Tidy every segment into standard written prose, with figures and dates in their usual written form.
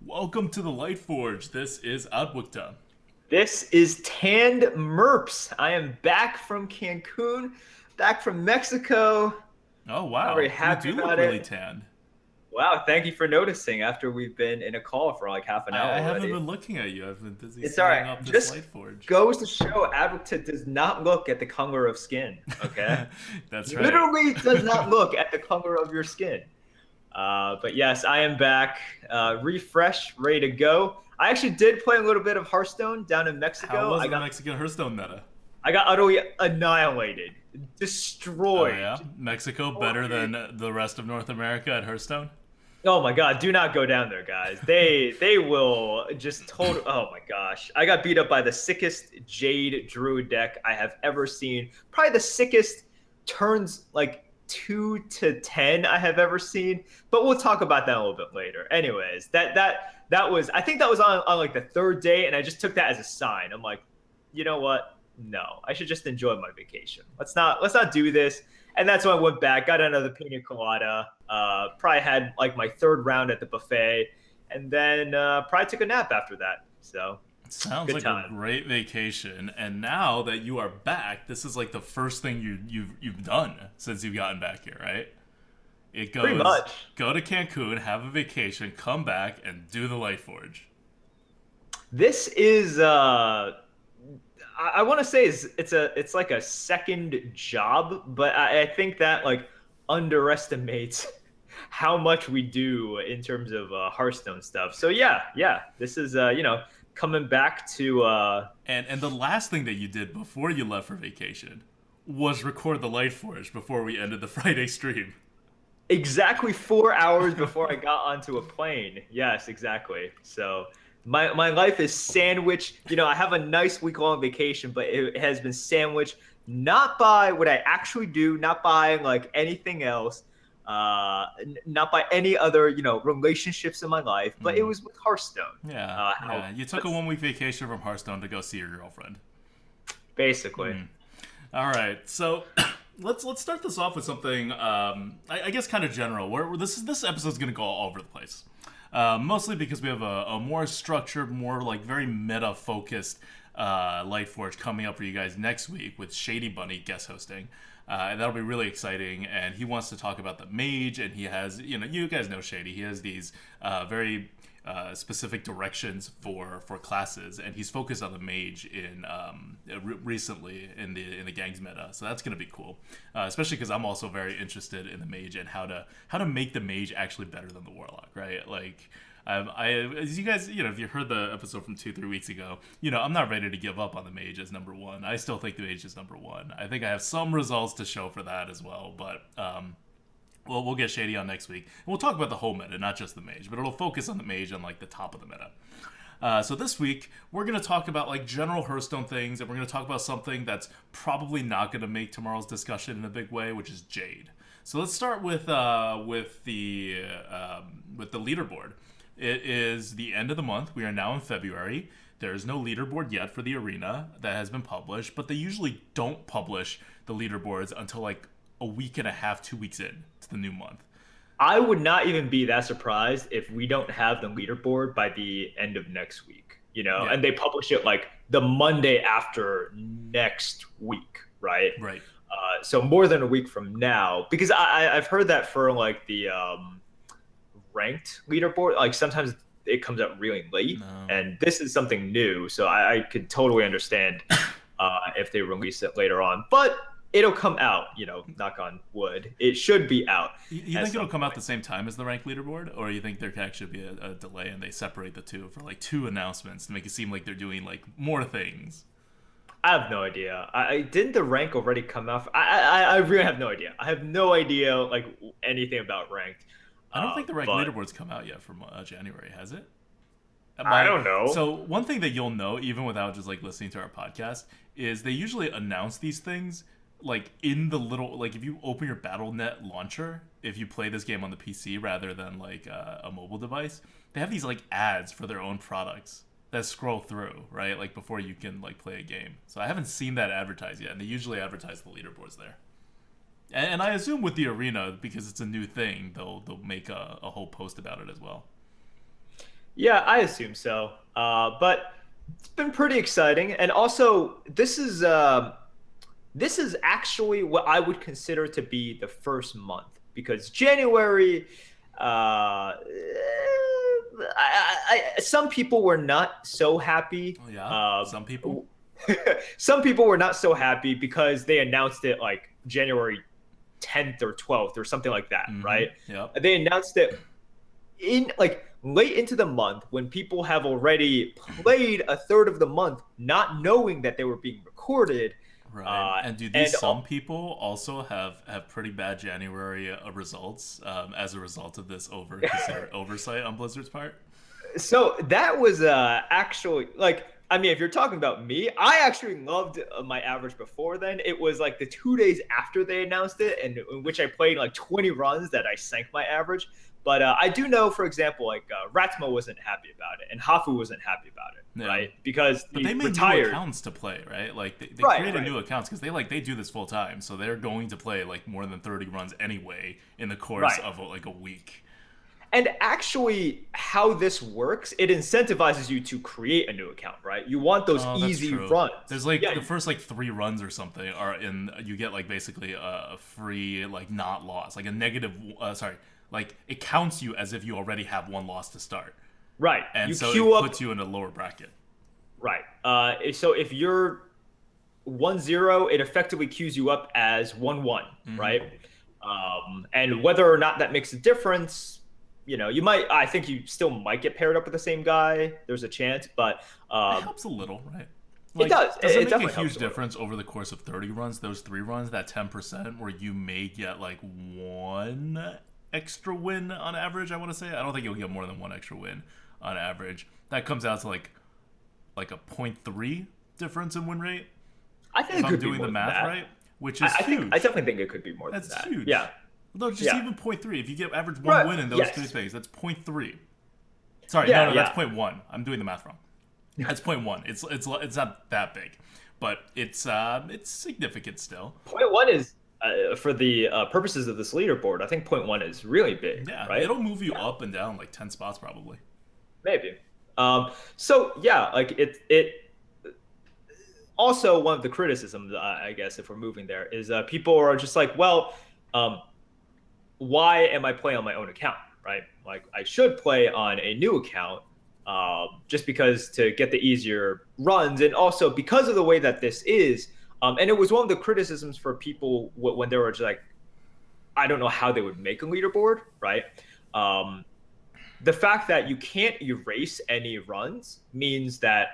Welcome to the Lightforge. This is Adwikta. This is Tanned Merps. I am back from Cancun, back from Mexico. Oh Not very wow, you happy do look about really it. tanned. Wow, thank you for noticing after we've been in a call for like half an I, hour I haven't already. been looking at you. I've been busy It's all right. setting up this Just Lightforge. goes to show Advocate does not look at the color of skin, okay? That's right. Literally does not look at the color of your skin. But yes, I am back, refreshed, ready to go. I actually did play a little bit of Hearthstone down in How Mexico. was the Mexican Hearthstone meta? I got utterly annihilated, Oh destroyed. yeah, Mexico better than the rest of North America at Hearthstone. Oh my god, do not go down there, guys. They will just total. Oh my gosh, I got beat up by the sickest Jade Druid deck I have ever seen. Probably the sickest turns like 2 to 10 I have ever seen. But we'll talk about that a little bit later. Anyways, that was, I think that was on like the third day, and I just took that as a sign. I'm like, you know what? No, I should just enjoy my vacation. Let's not do this. And that's when I went back, got another pina colada. Probably had like my third round at the buffet, and then probably took a nap after that. So Sounds good like a time. great vacation. And now that you are back, this is like the first thing you've done since you've gotten back here, right? It Pretty goes much. go to Cancun, have a vacation, come back, and do the Lightforge. This is I want to say it's like a second job, but I think that like underestimates how much we do in terms of Hearthstone stuff. So yeah, this is coming back to And the last thing that you did before you left for vacation was record the Lightforge before we ended the Friday stream. exactly 4 hours before I got onto a plane. Yes, exactly. So my life is sandwiched. I have a nice week long vacation, but it has been sandwiched not by what I actually do, not by like anything else, not by any other relationships in my life, but it Mm. was with Hearthstone. Yeah. How You took a that's 1 week vacation from Hearthstone to go see your girlfriend. basically. Hmm. All right, so let's start this off with something. I guess kind of general. Where this episode's gonna go all over the place. Mostly because we have a more structured, more like very meta focused Lightforge coming up for you guys next week with Shady Bunny guest hosting. And that'll be really exciting. And he wants to talk about the mage, and he has, you guys know Shady. He has these very specific directions for classes, and he's focused on the mage in recently in the gangs meta. So that's gonna be cool, especially because I'm also very interested in the mage and how to make the mage actually better than the warlock, right? Like. As you guys, if you heard the episode from 2-3 weeks ago, I'm not ready to give up on the mage as number one. I still think the mage is number one. I think I have some results to show for that as well, but well, we'll get Shady on next week. And we'll talk about the whole meta, not just the mage, but it'll focus on the mage and like the top of the meta. So this week we're gonna talk about like general Hearthstone things, and we're gonna talk about something that's probably not gonna make tomorrow's discussion in a big way, which is Jade. So let's start with the leaderboard. It is the end of the month. We are now in February. There is no leaderboard yet for the arena that has been published, but they usually don't publish the leaderboards until like a week and a half, 2 weeks in to the new month. I would not even be that surprised if we don't have the leaderboard by the end of next week, Yeah, and they publish it like the Monday after next week, right? right. So more than a week from now, because I've heard that for like the ranked leaderboard, like sometimes it comes out really late, No. and this is something new, so I could totally understand if they release it later on, but it'll come out, knock on wood. It should be out You at think it'll some come out point. the same time as the ranked leaderboard, or you think there could actually be a delay and they separate the two for like two announcements to make it seem like they're doing like more things? I have no idea. I didn't the rank already come out? I really have no idea. I have no idea like anything about ranked. I don't think the ranked But leaderboard's come out yet from January, has it? I don't know. So one thing that you'll know even without just like listening to our podcast is they usually announce these things like in the little, like if you open your BattleNet launcher, if you play this game on the PC rather than like a mobile device, they have these like ads for their own products that scroll through, right? Like before you can like play a game. So I haven't seen that advertised yet, and they usually advertise the leaderboards there. And I assume with the arena, because it's a new thing, they'll make a whole post about it as well. Yeah, I assume so. But it's been pretty exciting, and also this is actually what I would consider to be the first month because January, some people were not so happy. Oh yeah, some people. Some people were not so happy because they announced it like January 10th or 12th or something like that, right? Yep. They announced it in like late into the month when people have already played a third of the month, not knowing that they were being recorded. Right. And do And these some people also have pretty bad January results as a result of this oversight on Blizzard's part? So that was actually like I mean, if you're talking about me, I actually loved my average before then. It was like the 2 days after they announced it, and in which I played like 20 runs that I sank my average. But I do know, for example, like Ratmo wasn't happy about it, and Hafu wasn't happy about it, Yeah. right? Because But he they made new retired. accounts to play, right? Like they Right, created right. new accounts because they do this full time, so they're going to play like more than 30 runs anyway in the course Right. of like a week. And actually, how this works, it incentivizes you to create a new account, right? You want those Oh, that's easy true. runs. There's like Yeah, the first like 3 runs or something are in you get like basically a free like not loss like a negative sorry like it counts you as if you already have one loss to start, right. and You so queue it up, puts you in a lower bracket. right. So if you're 1-0, it effectively queues you up as 1-1, right? And whether or not that makes a difference, you might, I think you still might get paired up with the same guy. There's a chance, but It um, helps a little, right? it Like, does. does it It make a definitely helps huge a little. difference over the course of 30 runs? Those 3 runs, that 10% where you may get like one extra win on average. I want to say I don't think you'll get more than one extra win on average. That comes out to like a point 0.3 difference in win rate I think if it I'm could be doing the more than math that. right, which I, is I think I huge. definitely think it could be more than That's that. huge. Yeah, No, just yeah, even point 0.3. If you get average one right. win in those three Yes, things, that's point 0.3. Sorry, yeah, no, that's yeah. point 0.1. I'm doing the math wrong. That's point 0.1. It's not that big, but it's significant still. Point one is for the purposes of this leaderboard. I think point one is really big, Yeah, right? it'll move you Yeah, up and down like 10 spots probably. maybe. So yeah, like it also one of the criticisms, I guess, if we're moving there, is people are just like, well, um, why am I playing on my own account, right? Like I should play on a new account, just because to get the easier runs, and also because of the way that this is. And it was one of the criticisms for people when they were just like, I don't know how they would make a leaderboard, right? Um, the fact that you can't erase any runs means that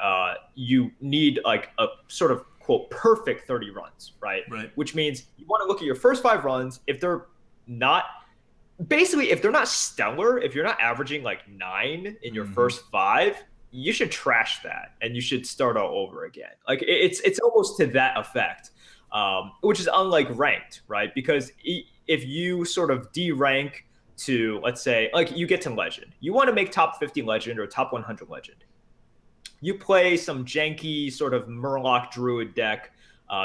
you need like a sort of quote perfect 30 runs, right? Right. Which means you want to look at your first 5 runs. If they're not basically if they're not stellar, if you're not averaging like 9 in your first 5, you should trash that and you should start all over again. Like it's almost to that effect, which is unlike ranked, right? Because if you sort of de-rank to, let's say, like you get to legend, you want to make top 50 legend or top 100 legend. You play some janky sort of Murloc Druid deck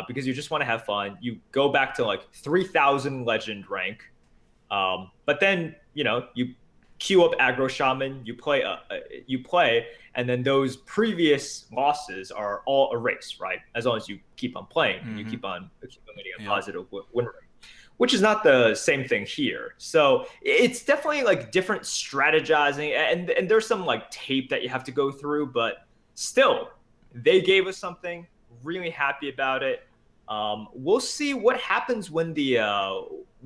because you just want to have fun. You go back to like 3,000 legend rank, but then you queue up aggro shaman, you play, and then those previous losses are all erased, right? As long as you keep on playing and you keep on accumulating a Yep. positive win rate, which is not the same thing here. So it's definitely like different strategizing, and there's some like tape that you have to go through, but still, they gave us something. Really happy about it. We'll see what happens when the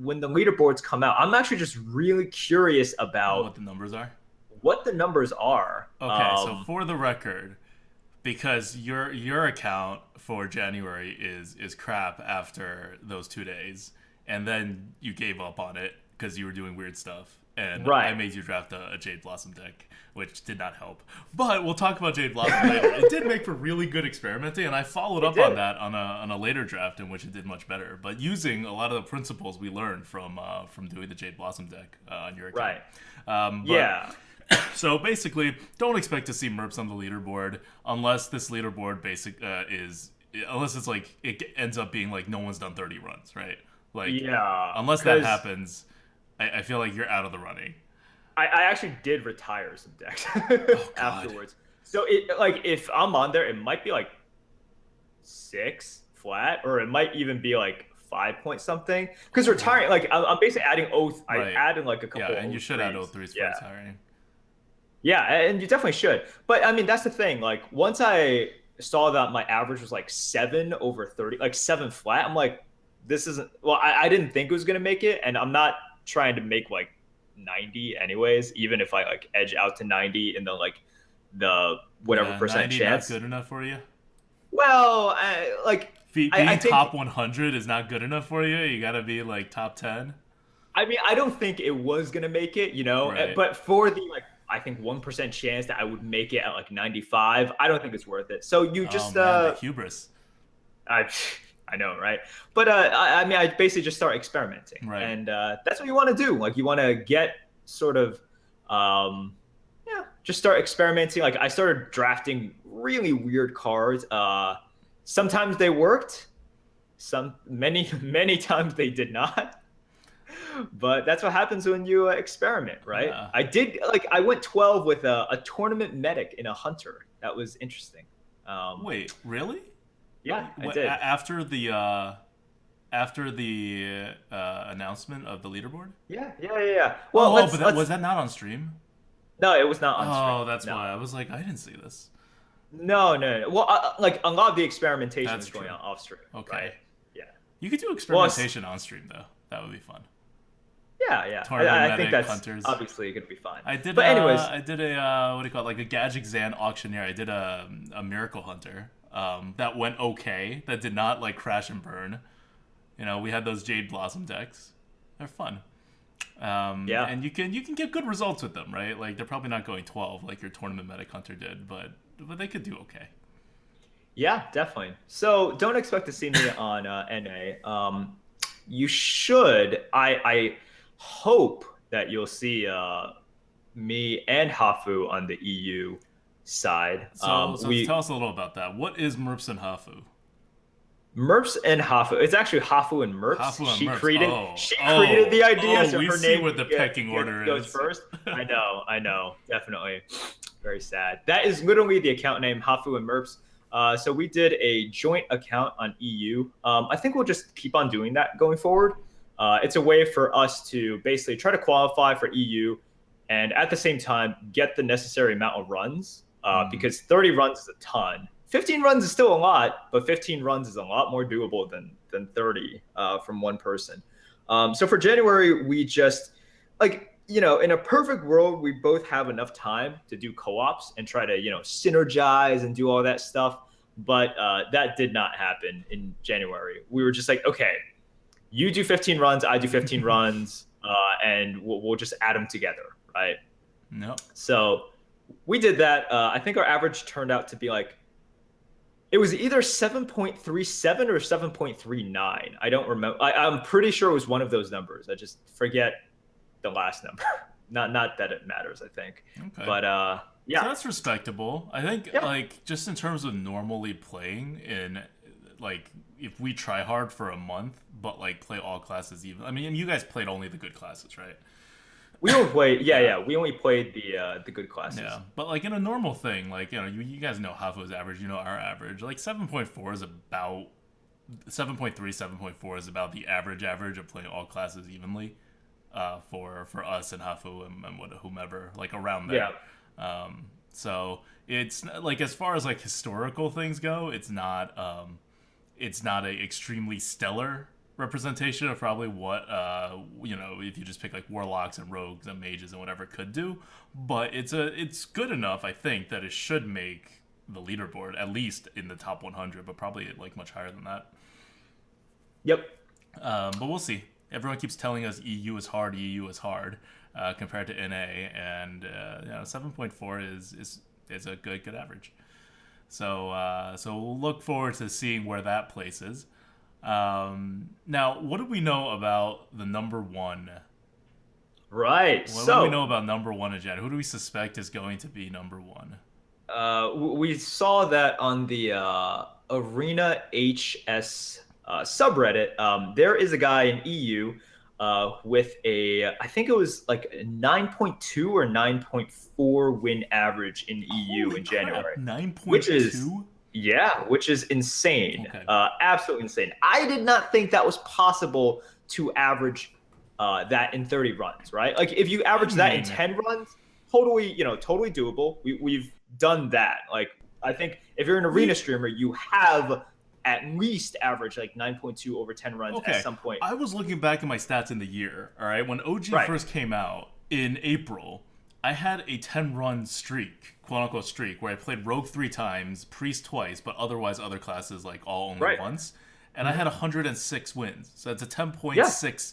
leaderboards come out. I'm actually just really curious What about the numbers are? what the numbers are. Okay, so for the record, because your account for January is crap after those 2 days, and then you gave up on it because you were doing weird stuff, and I Right. made you draft a Jade Blossom deck, which did not help. But we'll talk about Jade Blossom later. It did make for really good experimenting, and I followed up on did. that on a later draft in which it did much better. But using a lot of the principles we learned from doing the Jade Blossom deck on your account. Right. But Yeah. so basically, don't expect to see Merps on the leaderboard unless this leaderboard unless it's like it ends up being like no one's done 30 runs, right? Like Yeah. unless that 'Cause happens, I feel like you're out of the running. I actually did retire some decks Oh God. afterwards. So it like if I'm on there, it might be like 6 flat, or it might even be like 5 point something. Because retiring, like I'm basically adding oath. I Right. added like a Yeah, couple and you of should add threes. O3s for Yeah, retiring. yeah, and you definitely should. But I mean, that's the thing. Like once I saw that my average was like 7/30, like 7 flat, I'm like, this isn't. Well, I didn't think it was gonna make it, and I'm not trying to make like 90 anyways. Even if I like edge out to 90 in the whatever Yeah, percent 90 not chance. good enough for you. Well, like I Being think. top 100 is not good enough for you. You gotta be like top 10. I mean, I don't think it was gonna make it, Right. but for the like, I think 1% chance that I would make it at like 95, I don't think it's worth it. So you Oh just, man, the hubris. I, I know, right? But I mean, I basically just start experimenting, Right. and that's what you want to do. Like, you want to get sort of, yeah, just start experimenting. Like, I started drafting really weird cards. Sometimes they worked. Many times they did not. But that's what happens when you experiment, right? Yeah. I went 12 with a tournament medic in a hunter. That was interesting. Wait, really? Yeah, I What, did. after the announcement of the leaderboard? Yeah. Well, Oh, but that was that not on stream? no, it was not on stream. Oh, that's No, why I was like, I didn't see this. no. Well, like a lot of the experimentation That's was going true. on off stream, Okay. right? Yeah. You could do Well, experimentation on stream though. That would be fun. yeah. Tournament I think medic that's hunters. obviously going to be fine. I did. But anyways, I did a what do you call it? Like a Gadget Zan auctioneer. I did a miracle hunter. That went okay. That did not like crash and burn. You know, we had those Jade Blossom decks. They're fun. yeah. And you can get good results with them, right? Like they're probably not going 12 like your tournament medic hunter did, but they could do okay. Yeah, definitely. So don't expect to see me on NA. You should. I hope that you'll see me and Hafu on the EU side. So tell us a little about that. What is Merps and Hafu? Merps and Hafu. It's actually Hafu and Merps. Hafu and She Merps. created. Oh, She created the idea. So we her see name where the pecking order goes is. first. I know. Definitely. Very sad. That is literally the account name, Hafu and Merps. So we did a joint account on EU. I think we'll just keep on doing that going forward. It's a way for us to basically try to qualify for EU, and at the same time get the necessary amount of runs. Because 30 runs is a ton. 15 runs is still a lot, but 15 runs is a lot more doable than 30 from one person. So for January, we just in a perfect world, we both have enough time to do co-ops and try to synergize and do all that stuff. But that did not happen in January. We were just like, okay, you do 15 runs, I do 15 runs, and we'll just add them together, right? No. So we did that. I think our average turned out to be like, it was either 7.37 or 7.39. I don't remember. I'm pretty sure it was one of those numbers. I just forget the last number. Not that it matters, I think. Okay. But yeah. So that's respectable. I think Yeah. like just in terms of normally playing in like if we try hard for a month but like play all classes even. I mean, you guys played only the good classes, right? We only played, yeah. We only played the good classes. Yeah, but like in a normal thing, like you guys know Hafu's average, you know our average. Like 7.4 is about 7.3, 7.4 is about the average of playing all classes evenly, for us and Hafu and whomever, like around there. Yeah. So it's like as far as like historical things go, it's not a extremely stellar representation of probably what if you just pick like warlocks and rogues and mages and whatever it could do, but it's good enough, I think, that it should make the leaderboard at least in the top 100, but probably like much higher than that. Yep. But we'll see. Everyone keeps telling us EU is hard compared to NA, and 7.4 is a good average. So we'll look forward to seeing where that places. Now, what do we know about the number one? Right. What do we know about number one agenda? Who do we suspect is going to be number one? We saw that on the Arena HS subreddit. There is a guy in EU. with I think it was like a 9.2 or 9.4 win average in EU Holy in crap, January, which is 9.2? yeah, which is insane, Okay. absolutely insane. I did not think that was possible to average that in 30 runs, right? Like if you average that in 10 runs, totally, totally doable. We've done that. Like I think if you're an arena streamer, you have at least average like 9.2 over 10 runs at some point. I was looking back at my stats in the year, all right? When OG first came out in April, I had a 10-run streak, quote-unquote streak, where I played Rogue 3 times, Priest twice, but otherwise other classes like all only once. And I had 106 wins. So that's a 10.6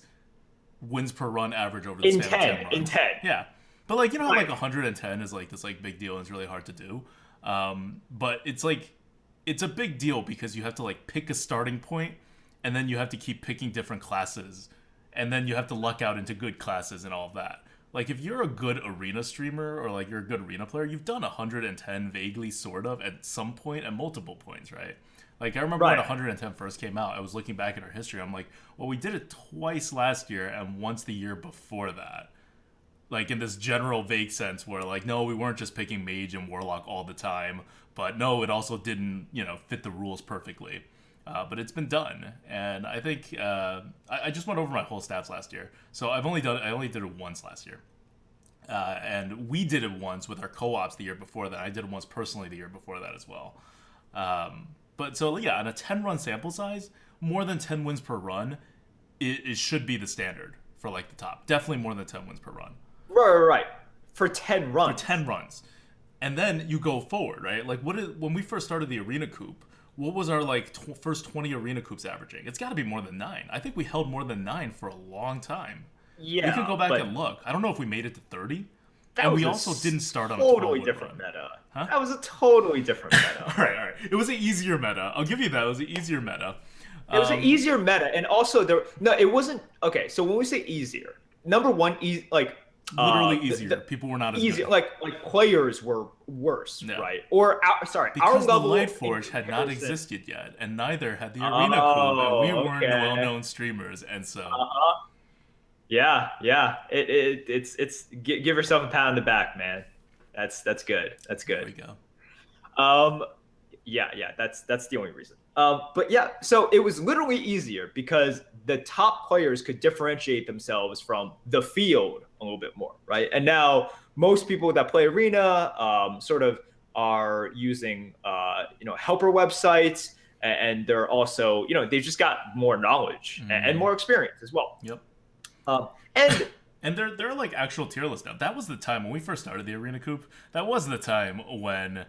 wins per run average over the span of 10 runs. In 10. Yeah. But like, you know how like 110 is like this like big deal and it's really hard to do? But it's like, it's a big deal because you have to like pick a starting point and then you have to keep picking different classes and then you have to luck out into good classes and all of that. Like if you're a good arena streamer or like you're a good arena player, you've done 110 vaguely sort of at some point at multiple points, right? Like I remember when 110 first came out, I was looking back at our history. I'm like, well, we did it twice last year and once the year before that. Like in this general vague sense where like, no, we weren't just picking Mage and Warlock all the time, but no, it also didn't, fit the rules perfectly. But it's been done, and I think I just went over my whole stats last year. So I only did it once last year, and we did it once with our co-ops the year before that. I did it once personally the year before that as well. But so yeah, on a 10-run sample size, more than 10 wins per run, it should be the standard for like the top. Definitely more than 10 wins per run. Right. For 10 runs. For 10 runs. And then you go forward, right? Like when we first started the Arena Coop, what was our like first 20 Arena Coops averaging? It's got to be more than 9. I think we held more than 9 for a long time. Yeah. We can go back and look. I don't know if we made it to 30. And we also didn't start on a totally different meta. Huh? That was a totally different meta. all right. It was an easier meta. I'll give you that. It was an easier meta. It was an easier meta, and also it wasn't okay. So when we say easier, number one, literally easier. People were not as easy. good. Like players were worse, right? Or because our level the Lightforge had not existed yet, and neither had the Arena Coop, and we weren't well-known streamers, and so. Yeah. It's give yourself a pat on the back, man. That's good. That's good. There we go. Yeah. That's the only reason. But yeah, so it was literally easier because the top players could differentiate themselves from the field a little bit more, right? And now most people that play Arena sort of are using helper websites, and they're also they've just got more knowledge and more experience as well. Yep. And they're like actual tier lists now. That was the time when we first started the Arena Coop. That was the time when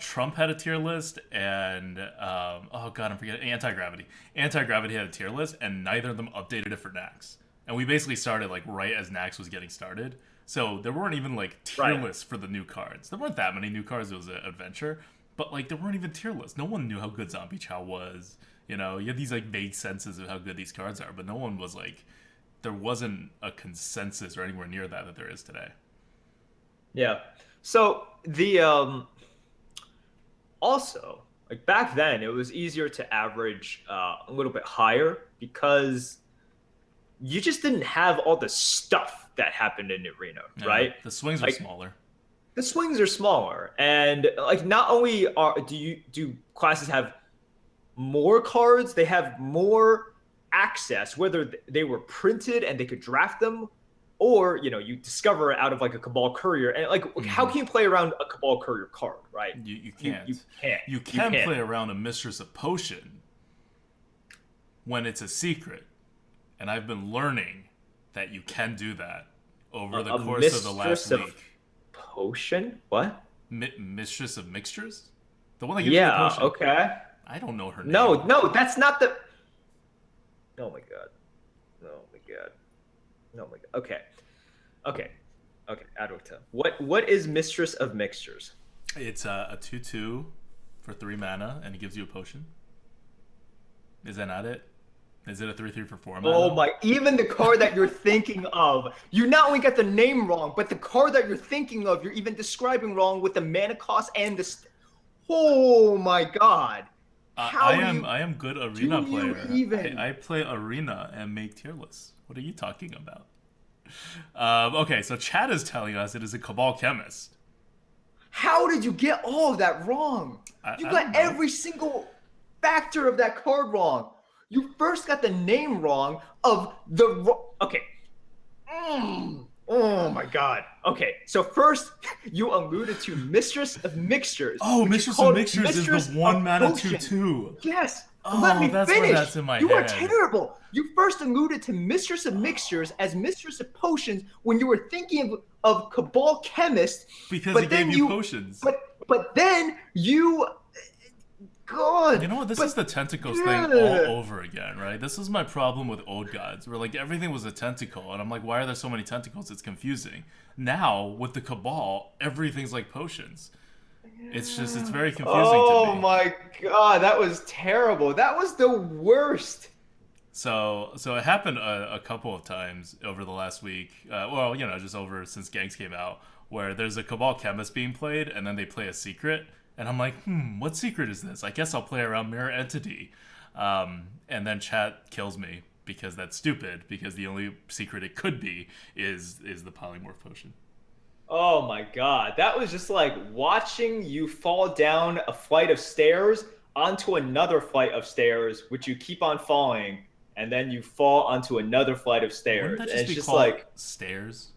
Trump had a tier list, and oh god, I'm forgetting Anti-Gravity. Anti-Gravity had a tier list, and neither of them updated it for Nax. And we basically started like right as Nax was getting started. So there weren't even like tier lists for the new cards. There weren't that many new cards. It was an adventure, but like there weren't even tier lists. No one knew how good Zombie Chow was. You had these like vague senses of how good these cards are, but no one was like. There wasn't a consensus or anywhere near that there is today. Yeah. So the also like back then it was easier to average a little bit higher because you just didn't have all the stuff that happened in Arena, right? The swings are smaller. The swings are smaller, and like not only do classes have more cards, they have more access, whether they were printed and they could draft them, or you discover it out of like a Cabal Courier. And like how can you play around a Cabal Courier card, right? You can't. You can can't play around a Mistress of Potion when it's a secret, and I've been learning that you can do that over the course of the last week. Potion? What? Mistress of Mixtures? The one that gives you a potion. Okay. I don't know her name. No, that's not the. Oh my god. Okay. Adwicta. What is Mistress of Mixtures? It's a 2/2 for 3 mana, and it gives you a potion. Is that not it? Is it a 3/3 for 4 mana? Oh my! Even the card that you're thinking of, you not only got the name wrong, but the card that you're thinking of, you're even describing wrong with the mana cost and the. Oh my god! I am good arena player. I play arena and make tier lists. What are you talking about? Okay, so Chad is telling us it is a Cabal Chemist. How did you get all of that wrong? You I got don't know. every single factor of that card wrong. You first got the name wrong of the okay. Oh my god. Okay, so first you alluded to Mistress of Mixtures. Oh, which Mistress you of called Mixtures is Mistress the 1 of mana Potions. 2/2. Yes. Let Oh, me that's finish. why that's in my You are head. terrible. You first alluded to Mistress of Mixtures as Mistress of Potions when you were thinking of Cabal Chemist. Because but he then gave you potions. But then you. God. You know what? This is the tentacles thing all over again, right? This is my problem with old gods, where like everything was a tentacle, and I'm like, why are there so many tentacles? It's confusing. Now with the Cabal, everything's like potions. It's very confusing to me. Oh my god, that was terrible. That was the worst. So it happened a couple of times over the last week. Well, you know, just over since Gangs came out, where there's a Cabal Chemist being played, and then they play a secret, and I'm like, what secret is this? I guess I'll play around Mirror Entity, and then chat kills me because that's stupid. Because the only secret it could be is the Polymorph Potion. Oh my god, that was just like watching you fall down a flight of stairs onto another flight of stairs, which you keep on falling, and then you fall onto another flight of stairs. Wouldn't that And just it's be just called like stairs?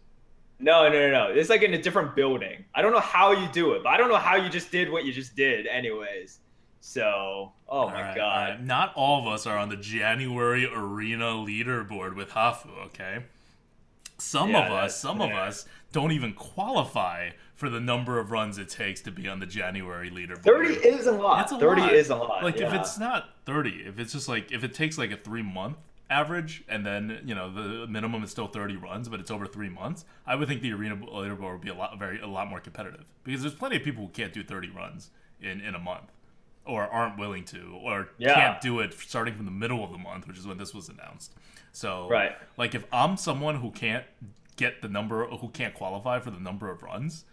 no. It's like in a different building. I don't know how you do it, but I don't know how you just did what you just did, anyways. So, oh my god. All right. Not all of us are on the January Arena Leaderboard with Hafu, okay? Some of us don't even qualify for the number of runs it takes to be on the January leaderboard. 30 is a lot. It's a 30 lot. is a lot. Like, yeah. if it's not 30, if it's just like, if it takes like a 3-month average, and then, you know, the minimum is still 30 runs, but it's over 3 months, I would think the Arena Leaderboard would be a lot more competitive. Because there's plenty of people who can't do 30 runs in a month, or aren't willing to, or can't do it starting from the middle of the month, which is when this was announced. So, right. like, if I'm someone who can't get the number, who can't qualify for the number of runs,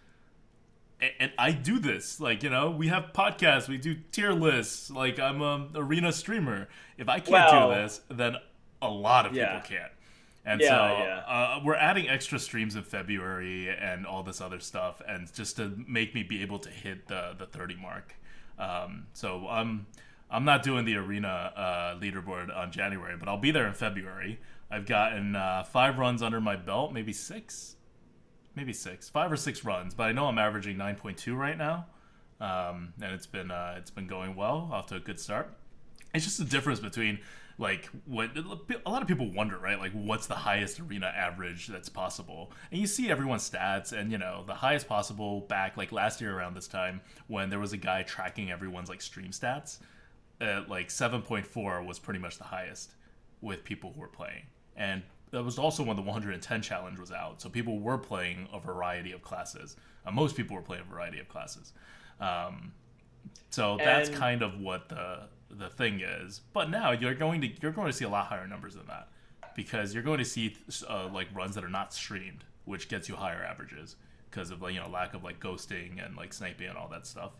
and I do this, like, you know, we have podcasts, we do tier lists, like, I'm an arena streamer. If I can't do this, then a lot of people can't. And we're adding extra streams in February and all this other stuff, and just to make me be able to hit the 30 mark. So I'm not doing the Arena leaderboard on January, but I'll be there in February. I've gotten 5 runs under my belt, maybe 6, 5 or 6 runs. But I know I'm averaging 9.2 right now, and it's been going well, off to a good start. It's just the difference between like what a lot of people wonder, right? Like, what's the highest arena average that's possible? And you see everyone's stats, and you know the highest possible back like last year around this time when there was a guy tracking everyone's like stream stats, like 7.4 was pretty much the highest with people who were playing. And that was also when the 110 challenge was out, so people were playing a variety of classes. Most people were playing a variety of classes. So that's kind of what the thing is. But now you're going to see a lot higher numbers than that, because you're going to see like runs that are not streamed, which gets you higher averages because of, like, you know, lack of like ghosting and like sniping and all that stuff,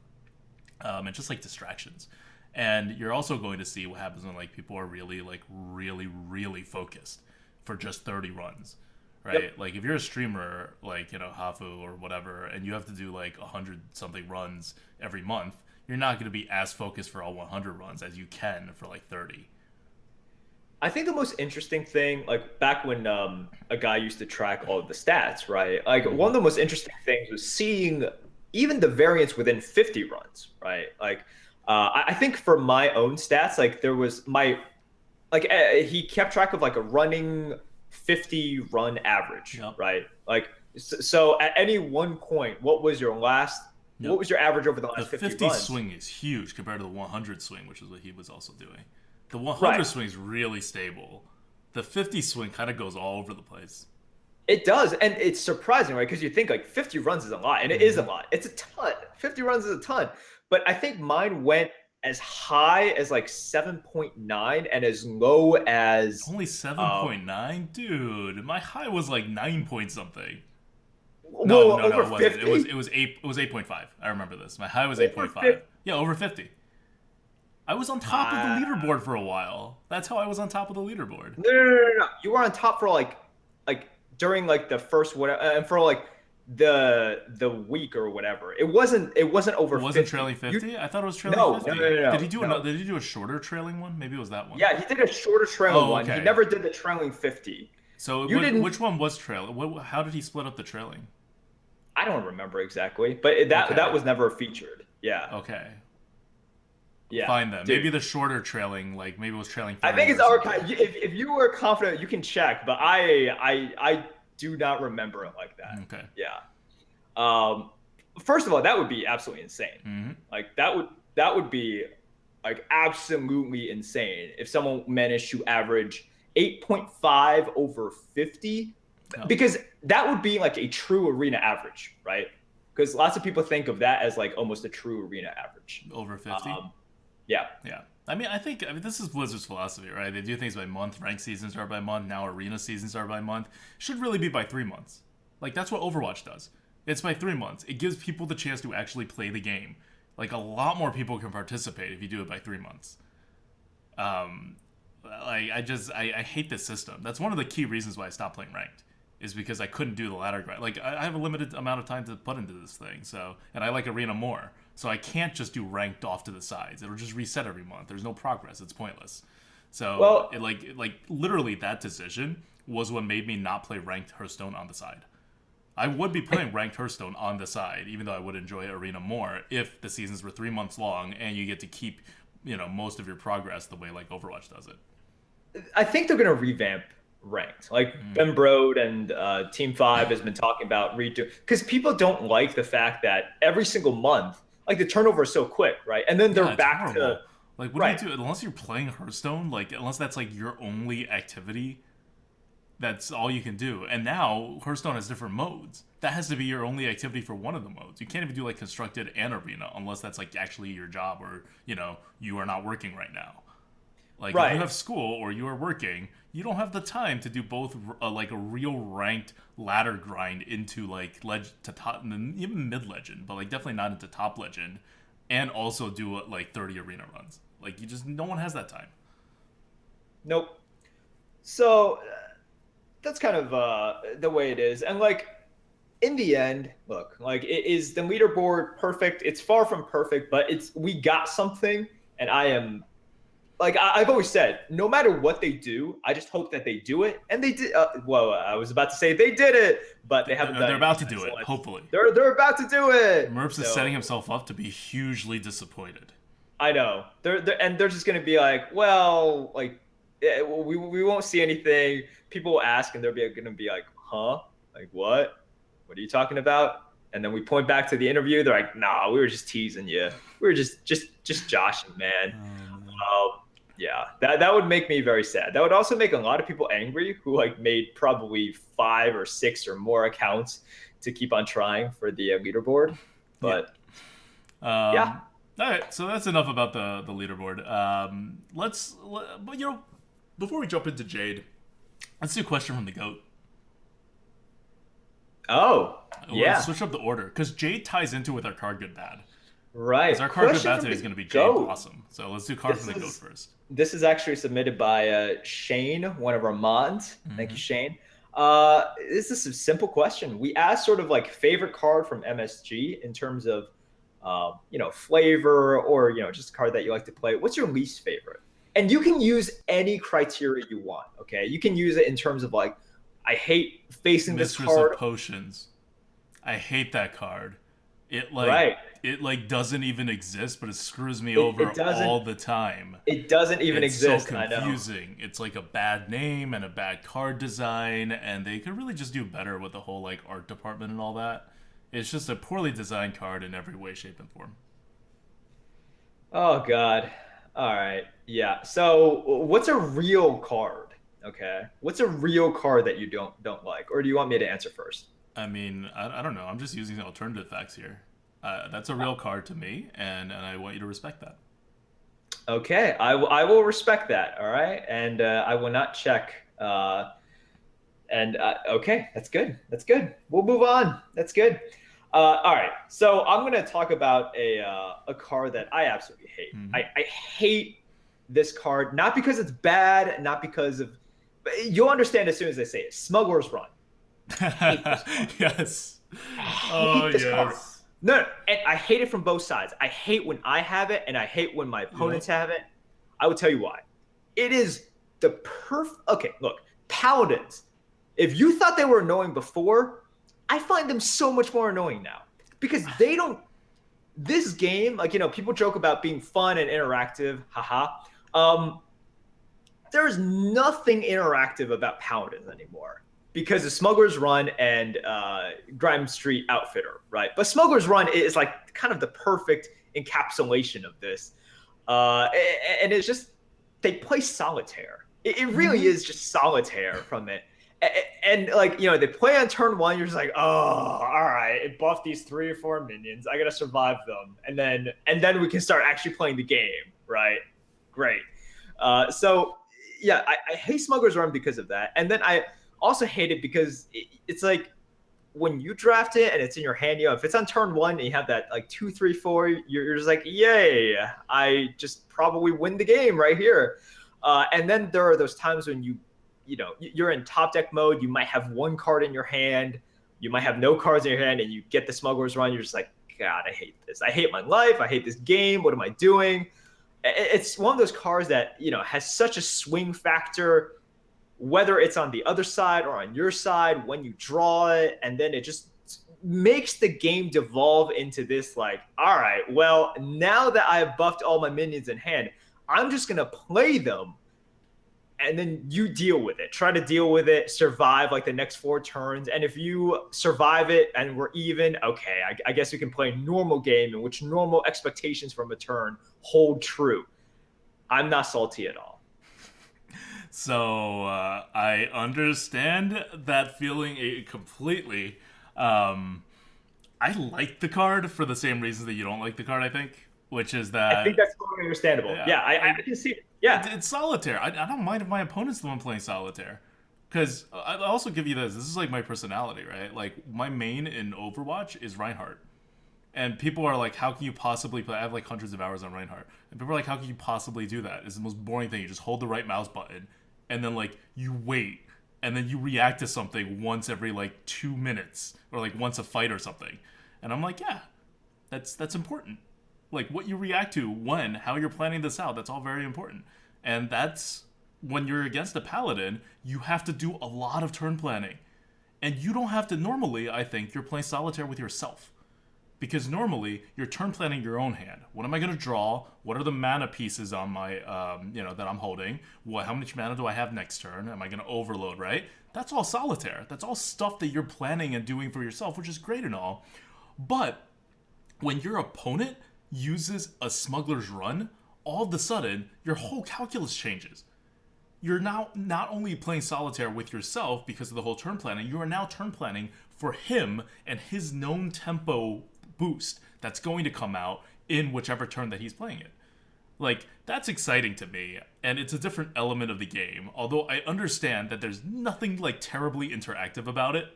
and just like distractions. And you're also going to see what happens when like people are really focused for just 30 runs, right? Yep. Like if you're a streamer like, you know, Hafu or whatever, and you have to do like 100 something runs every month, you're not going to be as focused for all 100 runs as you can for like 30. I think the most interesting thing, like back when a guy used to track all of the stats, right? Like one of the most interesting things was seeing even the variance within 50 runs, right? Like I think for my own stats, like there was he kept track of like a running 50 run average, right? Like so at any one point, what was your last? What was your average over the last 50 runs? The 50 swing is huge compared to the 100 swing, which is what he was also doing. The 100 swing is really stable. The 50 swing kind of goes all over the place. It does, and it's surprising, right? Because you think like 50 runs is a lot, and it is a lot. It's a ton. 50 runs is a ton. But I think mine went as high as like 7.9 and as low as only 7.9, dude. My high was like 9 point something. No, it wasn't. It was 8. It was 8.5. I remember this. My high was 8.5. Yeah, over 50. I was on top of the leaderboard for a while. That's how I was on top of the leaderboard. No. You were on top for like during like the first whatever, and for like the week or whatever. It wasn't over. It wasn't 50. trailing 50. I thought it was trailing No, 50. no. Did he do a shorter trailing one? Maybe it was that one. Yeah, he did a shorter trailing one. Okay. He never did the trailing 50. So which one was trailing? How did he split up the trailing? I don't remember exactly, but that was never featured. Yeah. Okay. Yeah. Fine then. Dude. Maybe the shorter trailing, like maybe it was trailing 30. I think it's archived. If you were confident, you can check, but I do not remember it like that. Okay. Yeah. First of all, that would be absolutely insane. Mm-hmm. Like that would be like absolutely insane if someone managed to average 8.5 over 50, because that would be like a true arena average, right? Because lots of people think of that as like almost a true arena average. Over 50? Yeah. I mean, this is Blizzard's philosophy, right? They do things by month. Ranked seasons are by month. Now arena seasons are by month. Should really be by 3 months. Like, that's what Overwatch does. It's by 3 months. It gives people the chance to actually play the game. Like, a lot more people can participate if you do it by 3 months. I hate this system. That's one of the key reasons why I stopped playing ranked, is because I couldn't do the ladder grind. Like, I have a limited amount of time to put into this thing, and I like arena more. So I can't just do ranked off to the sides. It'll just reset every month. There's no progress. It's pointless. So literally that decision was what made me not play ranked Hearthstone on the side. I would be playing ranked Hearthstone on the side, even though I would enjoy arena more if the seasons were 3 months long and you get to keep, most of your progress the way like Overwatch does it. I think they're gonna revamp ranked. Like Ben Brode and Team 5 has been talking about redo, because people don't like the fact that every single month, like the turnover is so quick, right? And then they're back horrible. to like what do you do unless you're playing Hearthstone? Like unless that's like your only activity, that's all you can do. And now Hearthstone has different modes. That has to be your only activity for one of the modes. You can't even do like constructed and arena unless that's like actually your job, or you are not working right now. Like if you have school or you are working, you don't have the time to do both like a real ranked ladder grind into like to top, and even mid legend, but like definitely not into top legend, and also do like 30 arena runs. Like no one has that time. Nope. So that's kind of the way it is. And like in the end, look, like is the leaderboard perfect? It's far from perfect, but we got something, and I am. Like I've always said, no matter what they do, I just hope that they do it, and they did. I was about to say they did it, but they haven't done it. They're about to do it. Hopefully, they're about to do it. Merps is setting himself up to be hugely disappointed. I know. They're just gonna be like, well, like we won't see anything. People will ask, and they're gonna be like, huh? Like what? What are you talking about? And then we point back to the interview. They're like, nah, we were just teasing you. We were just joshing, man. Yeah, that would make me very sad. That would also make a lot of people angry who like made probably 5 or 6 or more accounts to keep on trying for the leaderboard. But yeah. All right, so that's enough about the leaderboard. But before we jump into Jade, let's do a question from the GOAT. Oh, yeah. Let's switch up the order because Jade ties into with our card good bad. Right. Because our card good bad today is going to be Jade Blossom. So let's do card from the GOAT first. This is actually submitted by Shane, one of our mods. Mm-hmm. Thank you, Shane. This is a simple question. We asked sort of like favorite card from MSG in terms of, flavor or, just a card that you like to play. What's your least favorite? And you can use any criteria you want, okay? You can use it in terms of like, I hate facing this card. Mistress of Potions. I hate that card. It doesn't even exist, but it screws me over all the time. It doesn't even exist. It's so confusing. It's like a bad name and a bad card design, and they could really just do better with the whole like art department and all that. It's just a poorly designed card in every way, shape, and form. Oh God. All right. Yeah. So what's a real card? Okay. What's a real card that you don't like, or do you want me to answer first? I mean, I don't know. I'm just using alternative facts here. That's a real card to me, and I want you to respect that. Okay, I will respect that. All right, and I will not check. Okay, that's good. That's good. We'll move on. That's good. All right, so I'm gonna talk about a card that I absolutely hate. Mm-hmm. I hate this card, not because it's bad, not because of. You'll understand as soon as I say it. Smuggler's Run. I hate this card. Yes. I Oh, hate this card. yes. No, and I hate it from both sides. I hate when I have it, and I hate when my Yep. opponents have it. I will tell you why. It is the perfect. Okay, look, Paladins. If you thought they were annoying before, I find them so much more annoying now because they don't. This game, like people joke about being fun and interactive, haha. Um, there's nothing interactive about Paladins anymore because of Smuggler's Run and Grime Street Outfitter, right? But Smuggler's Run is like kind of the perfect encapsulation of this. And it's just, they play solitaire. It really is just solitaire from it. And like, they play on turn one, you're just like, oh, all right, it buffed these 3 or 4 minions. I gotta survive them. And then we can start actually playing the game, right? Great. So yeah, I hate Smuggler's Run because of that. And then I also hate it because it's like when you draft it and it's in your hand, if it's on turn one and you have that like 2, 3, 4, you're just like, yay, I just probably win the game right here. And then there are those times when you're in top deck mode, you might have 1 card in your hand, you might have no cards in your hand, and you get the Smuggler's Run, you're just like, God, I hate this. I hate my life. I hate this game. What am I doing? It's one of those cards that has such a swing factor, whether it's on the other side or on your side when you draw it, and then it just makes the game devolve into this like, all right, well, now that I have buffed all my minions in hand, I'm just gonna play them, and then you deal with it. Try to deal with it, survive like the next 4 turns, and if you survive it and we're even, okay, I guess we can play a normal game in which normal expectations from a turn hold true. I'm not salty at all. So I understand that feeling completely. I like the card for the same reasons that you don't like the card, I think, which is I think that that's totally understandable. Yeah, I can see it. Yeah. it's solitaire. I don't mind if my opponent's the one playing solitaire. Because I'll also give you this. This is like my personality, right? Like, my main in Overwatch is Reinhardt. And people are like, how can you possibly play? I have like hundreds of hours on Reinhardt. And people are like, how can you possibly do that? It's the most boring thing. You just hold the right mouse button, and then like you wait, and then you react to something once every like 2 minutes, or like once a fight or something. And I'm like, yeah, that's important. Like what you react to, when, how you're planning this out, that's all very important. And that's when you're against a paladin, you have to do a lot of turn planning. And you don't have to normally, I think, you're playing solitaire with yourself. Because normally you're turn planning your own hand. What am I going to draw? What are the mana pieces on my, that I'm holding? How much mana do I have next turn? Am I going to overload? Right? That's all solitaire. That's all stuff that you're planning and doing for yourself, which is great and all. But when your opponent uses a Smuggler's Run, all of a sudden your whole calculus changes. You're now not only playing solitaire with yourself because of the whole turn planning, you are now turn planning for him and his known tempo boost that's going to come out in whichever turn that he's playing it. Like, that's exciting to me, and it's a different element of the game, although I understand that there's nothing like terribly interactive about it.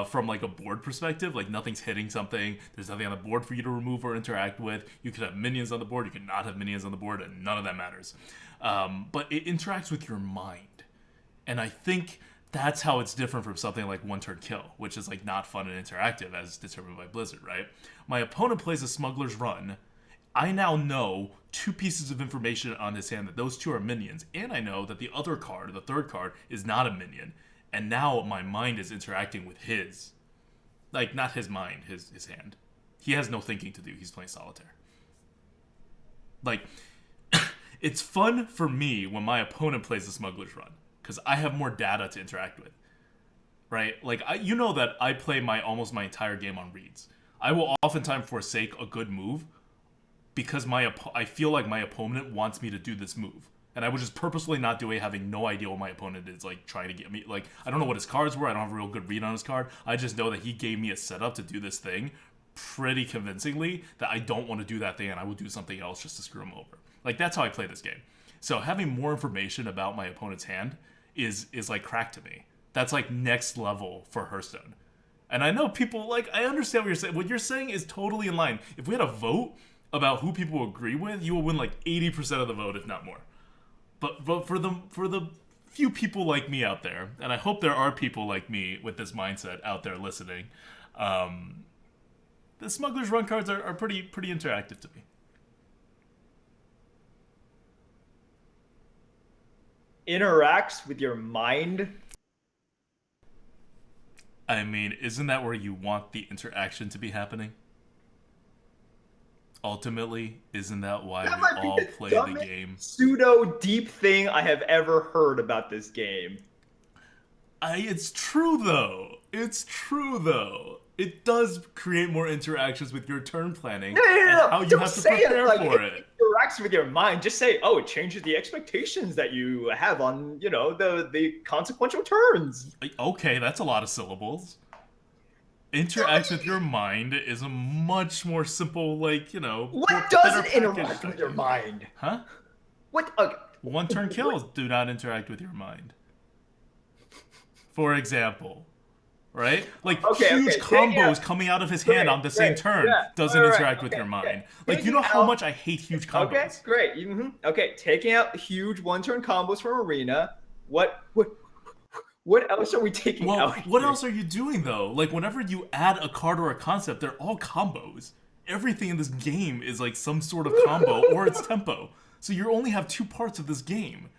From like a board perspective, like nothing's hitting something, there's nothing on the board for you to remove or interact with. You could have minions on the board, you could not have minions on the board, and none of that matters. But it interacts with your mind, and I think that's how it's different from something like one turn kill, which is like not fun and interactive as determined by Blizzard, right? My opponent plays a Smuggler's Run. I now know 2 pieces of information on his hand that those 2 are minions, and I know that the other card, the third card, is not a minion. And now my mind is interacting with his. Like, not his mind, his hand. He has no thinking to do. He's playing solitaire. Like, it's fun for me when my opponent plays the Smuggler's Run, because I have more data to interact with. Right? Like, that I play almost my entire game on reads. I will oftentimes forsake a good move because I feel like my opponent wants me to do this move. And I would just purposefully not do it, having no idea what my opponent is like trying to get me. Like, I don't know what his cards were. I don't have a real good read on his card. I just know that he gave me a setup to do this thing pretty convincingly that I don't want to do that thing, and I will do something else just to screw him over. Like, that's how I play this game. So having more information about my opponent's hand is like crack to me. That's like next level for Hearthstone. And I know people, like, I understand what you're saying. What you're saying is totally in line. If we had a vote about who people agree with, you will win like 80% of the vote, if not more. But for the few people like me out there, and I hope there are people like me with this mindset out there listening, the Smuggler's Run cards are pretty interactive to me. Interacts with your mind. I mean, isn't that where you want the interaction to be happening? Ultimately, isn't that why That we might be all the play the dumbest game? pseudo deep thing I have ever heard about this game. It's true though. It's true though. It does create more interactions with your turn planning No. and how you Don't have to say prepare it like for it it. interacts with your mind. Just say, oh, it changes the expectations that you have on, the consequential turns. Okay, that's a lot of syllables. Interacts with your mind is a much more simple, like, What better doesn't package interact with strategy. your mind? Huh? What? One turn kills do not interact with your mind. For example, right? Like huge combos coming out of his hand on the same turn doesn't interact with your mind. Like, you know how much I hate huge combos. Okay, great. Okay, taking out huge one-turn combos from Arena. What else are we taking out here? What else are you doing though? Like, whenever you add a card or a concept, they're all combos. Everything in this game is like some sort of combo or it's tempo. So you only have two parts of this game.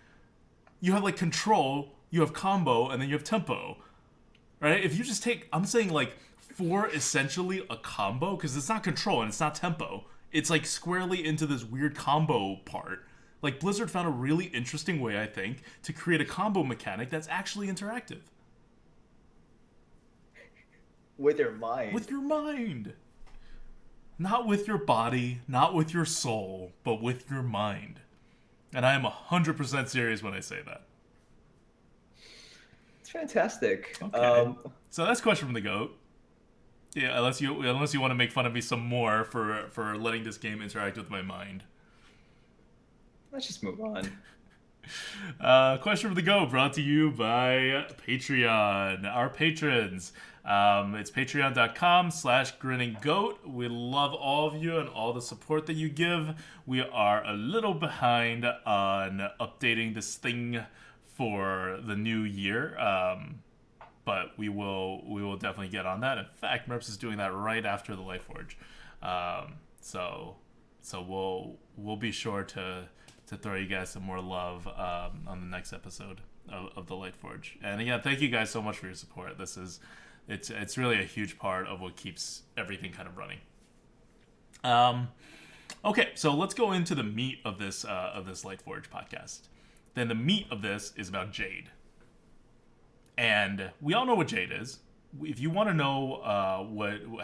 You have like control, you have combo, and then you have tempo. Right? If you just take, I'm saying like for essentially a combo, because it's not control and it's not tempo. It's like squarely into this weird combo part. Like, Blizzard found a really interesting way, I think, to create a combo mechanic that's actually interactive. With your mind. With your mind. Not with your body, not with your soul, but with your mind. And I am 100% serious when I say that. It's fantastic. Okay. So that's a question from the GOAT. Yeah, unless you want to make fun of me some more for letting this game interact with my mind. Let's just move on. Question from the GOAT brought to you by Patreon. Our patrons. It's patreon.com/grinninggoat. We love all of you and all the support that you give. We are a little behind on updating this thing for the new year. But we will definitely get on that. In fact, Merps is doing that right after the Lightforge. So we'll be sure to throw you guys some more love on the next episode of the Lightforge. And again, thank you guys so much for your support. It's really a huge part of what keeps everything kind of running. Okay, so let's go into the meat of this Lightforge podcast. Then the meat of this is about Jade. And we all know what Jade is. If you want to know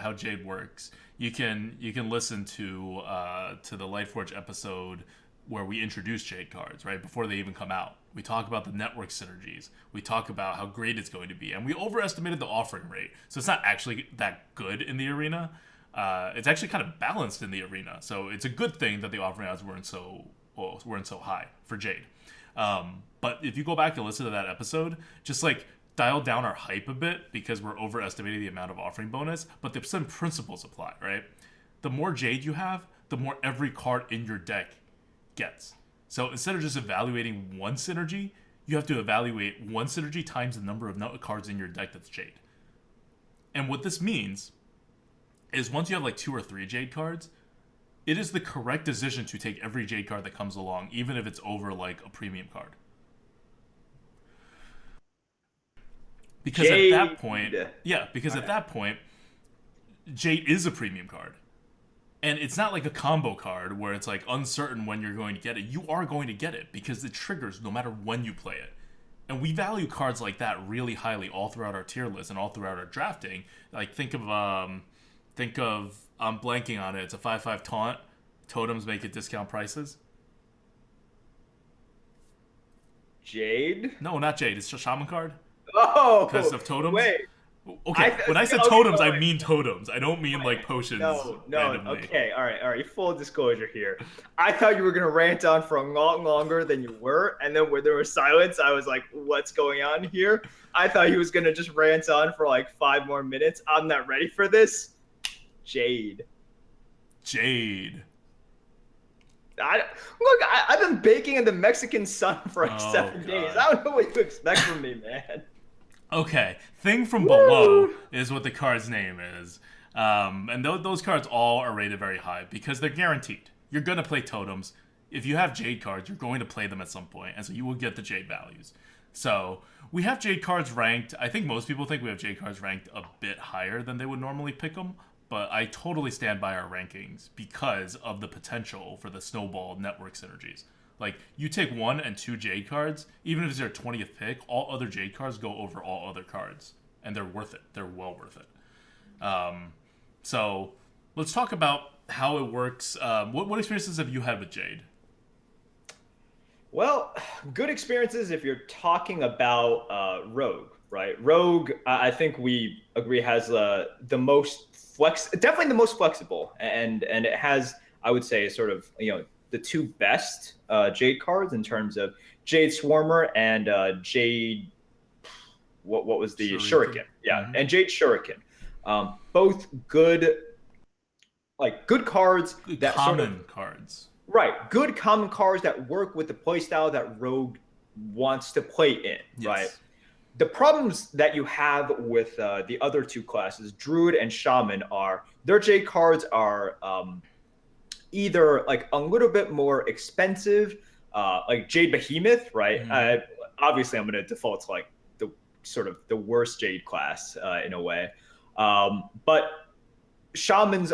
how Jade works, you can listen to the Lightforge episode where we introduce Jade cards, right, before they even come out. We talk about the network synergies. We talk about how great it's going to be. And we overestimated the offering rate. So it's not actually that good in the arena. It's actually kind of balanced in the arena. So it's a good thing that the offering odds weren't so high for Jade. But if you go back and listen to that episode, just like dial down our hype a bit because we're overestimating the amount of offering bonus, but the same principles apply, right? The more Jade you have, the more every card in your deck gets. So instead of just evaluating one synergy, you have to evaluate one synergy times the number of cards in your deck that's Jade. And what this means is once you have like 2 or 3 Jade cards, it is the correct decision to take every Jade card that comes along, even if it's over like a premium card. Because Jade. at that point, Jade is a premium card. And it's not like a combo card where it's like uncertain when you're going to get it. You are going to get it because it triggers no matter when you play it. And we value cards like that really highly all throughout our tier list and all throughout our drafting. Like think of I'm blanking on it. It's a 5/5 taunt. Totems make it discount prices. Jade? No, not Jade. It's a shaman card. Oh, because of totems. Wait. Okay, when I said totems, I mean totems. I don't mean like potions. No. Randomly. Okay, all right. Full disclosure here. I thought you were gonna rant on for a lot longer than you were, and then when there was silence, I was like, "What's going on here?" I thought he was gonna just rant on for like 5 more minutes. I'm not ready for this. Jade. I've been baking in the Mexican sun for like 7 days. I don't know what you expect from me, man. Okay, Thing from Below is what the card's name is. And those cards all are rated very high because they're guaranteed. You're going to play totems. If you have Jade cards, you're going to play them at some point, and so you will get the Jade values. So we have Jade cards ranked. I think most people think we have Jade cards ranked a bit higher than they would normally pick them, but I totally stand by our rankings because of the potential for the snowball network synergies. Like, you take 1 and 2 Jade cards, even if it's your 20th pick, all other Jade cards go over all other cards. And they're worth it. They're well worth it. So, let's talk about how it works. What experiences have you had with Jade? Well, good experiences if you're talking about Rogue, right? Rogue, I think we agree, has the most definitely the most flexible. And it has, I would say, sort of, the 2 best Jade cards in terms of Jade Swarmer and Jade. What was the Shuriken? Yeah, and Jade Shuriken. Both good cards. Good that common cards. Right, good common cards that work with the playstyle that Rogue wants to play in. Yes. Right. The problems that you have with the other 2 classes, Druid and Shaman, are their Jade cards are either like a little bit more expensive, like Jade Behemoth, right? Obviously, I'm going to default to like the sort of the worst Jade class in a way. But Shaman's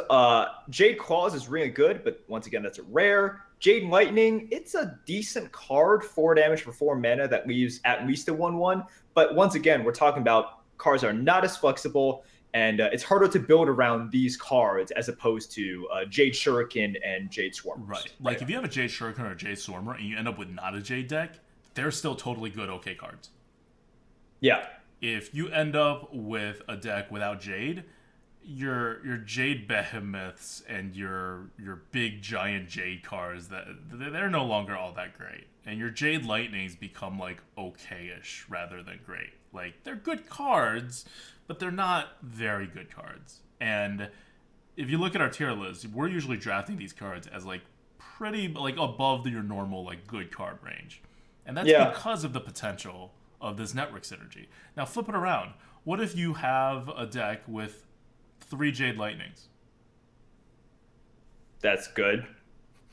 Jade Claws is really good, but once again, that's a rare. Jade Lightning, it's a decent card, 4 damage for 4 mana that leaves at least a 1/1. But once again, we're talking about cards that are not as flexible, and it's harder to build around these cards as opposed to Jade Shuriken and Jade Swarmer. Right. Like, if you have a Jade Shuriken or a Jade Swarmer and you end up with not a Jade deck, they're still totally good, okay cards. Yeah. If you end up with a deck without Jade, your Jade Behemoths and your big giant Jade cards, they're no longer all that great. And your Jade Lightnings become like okay-ish rather than great. Like, they're good cards, but they're not very good cards. And if you look at our tier list, we're usually drafting these cards as like pretty like above your normal like good card range. And that's because of the potential of this network synergy. Now flip it around. What if you have a deck with 3 Jade Lightnings? That's good.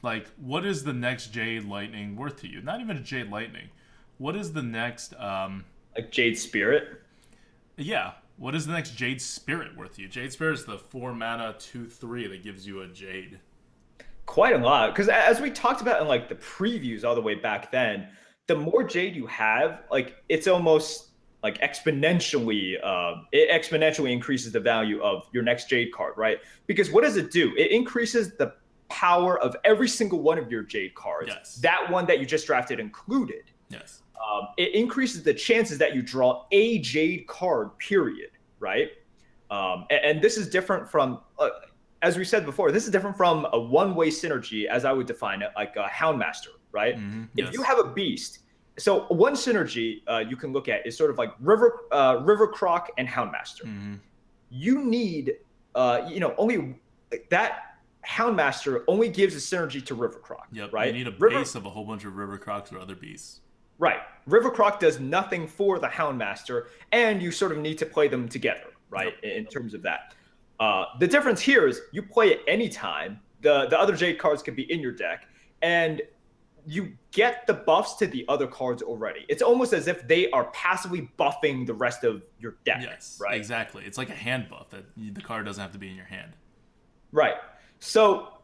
Like, what is the next Jade Lightning worth to you? Not even a Jade Lightning. What is the next like Jade Spirit? Yeah. What is the next Jade Spirit worth to you? Jade Spirit is the 4 mana 2/3 that gives you a Jade. Quite a lot, because as we talked about in like the previews all the way back then, the more Jade you have, like, it's almost like exponentially increases the value of your next Jade card, right? Because what does it do? It increases the power of every single one of your Jade cards. Yes. That one that you just drafted included. Yes. It increases the chances that you draw a Jade card, period, right? And this is different from, as we said before, this is different from a one-way synergy, as I would define it, like a Houndmaster, right? Yes. If you have a beast, so one synergy you can look at is sort of like River Croc and Houndmaster. You need, only that Houndmaster only gives a synergy to River Croc. Yep. Right. You need a base of a whole bunch of River Crocs or other beasts. Right. River Croc does nothing for the Houndmaster, and you sort of need to play them together, right? Yep. In terms of that. The difference here is you play at any time. The other Jade cards could be in your deck, and you get the buffs to the other cards already. It's almost as if they are passively buffing the rest of your deck. Yes, right? Exactly. It's like a hand buff that the card doesn't have to be in your hand. Right. So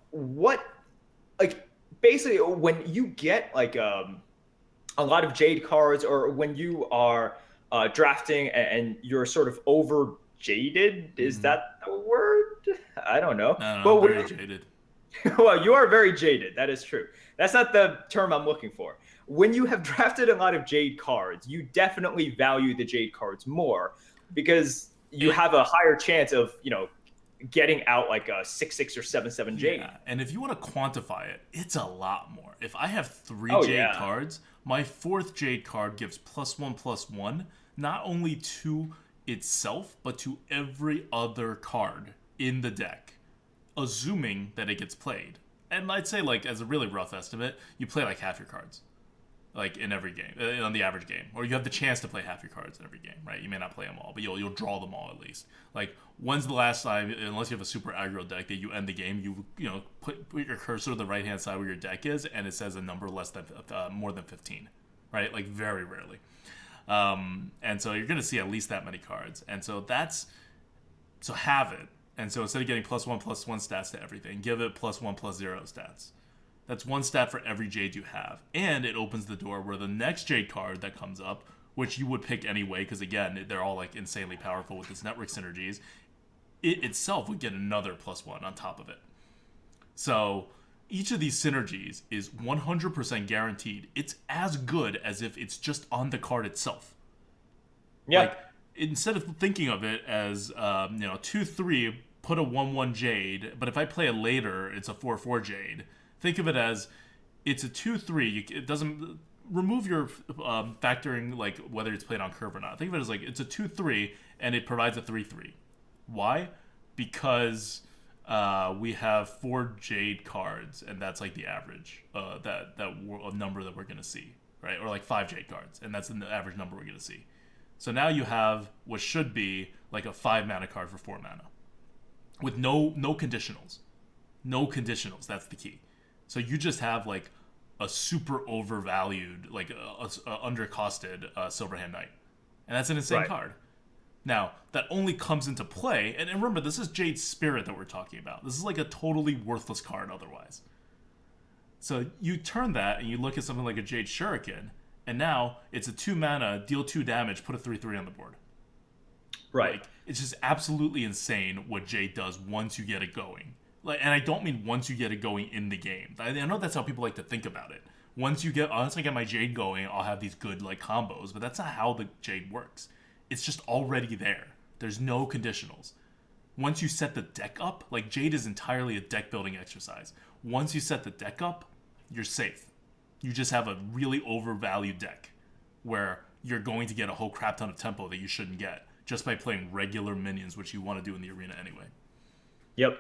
basically when you get like a lot of Jade cards, or when you are drafting and you're sort of over jaded, is that the word? I don't know. No, I'm very jaded. Well, you are very jaded. That is true. That's not the term I'm looking for. When you have drafted a lot of Jade cards, you definitely value the Jade cards more, because you have a higher chance of, getting out like a 6/6 or 7/7 Jade. Yeah, and if you want to quantify it, it's a lot more. If I have 3 Jade cards, my 4th Jade card gives +1/+1, not only to itself, but to every other card in the deck, assuming that it gets played. And I'd say, like, as a really rough estimate, you play like half your cards, like in every game, on the average game, or you have the chance to play half your cards in every game, right? You may not play them all, but you'll draw them all at least. Like, when's the last time, unless you have a super aggro deck, that you end the game, you put your cursor to the right hand side where your deck is, and it says a number less than more than 15, right? Like, very rarely. And so you're gonna see at least that many cards, and so have it. And so instead of getting +1/+1 stats to everything, give it +1/+0 stats. That's 1 stat for every Jade you have. And it opens the door where the next Jade card that comes up, which you would pick anyway, because again, they're all like insanely powerful with its network synergies, it itself would get another +1 on top of it. So each of these synergies is 100% guaranteed. It's as good as if it's just on the card itself. Yeah. Like, instead of thinking of it as 2/3, put a 1/1 Jade, but if I play it later, it's a 4/4 Jade. Think of it as it's a 2/3. It doesn't remove your factoring like whether it's played on curve or not. Think of it as like it's a 2/3 and it provides a 3/3. Why? Because we have 4 Jade cards, and that's like the average that number that we're gonna see, right? Or like 5 Jade cards, and that's the average number we're gonna see. So now you have what should be like a 5 mana card for 4 mana, with no conditionals. No conditionals. That's the key. So you just have like a super overvalued, like a undercosted Silverhand Knight, and that's an insane card. Now that only comes into play, and remember, this is Jade's Spirit that we're talking about. This is like a totally worthless card otherwise. So you turn that and you look at something like a Jade Shuriken, and now it's a 2 mana, deal 2 damage, put a 3/3 on the board. Right. Like, it's just absolutely insane what Jade does once you get it going. Like, and I don't mean once you get it going in the game. I know that's how people like to think about it. Once I get my Jade going, I'll have these good like combos, but that's not how the Jade works. It's just already there. There's no conditionals. Once you set the deck up, like Jade is entirely a deck building exercise. Once you set the deck up, you're safe. You just have a really overvalued deck where you're going to get a whole crap ton of tempo that you shouldn't get just by playing regular minions, which you want to do in the arena anyway. Yep.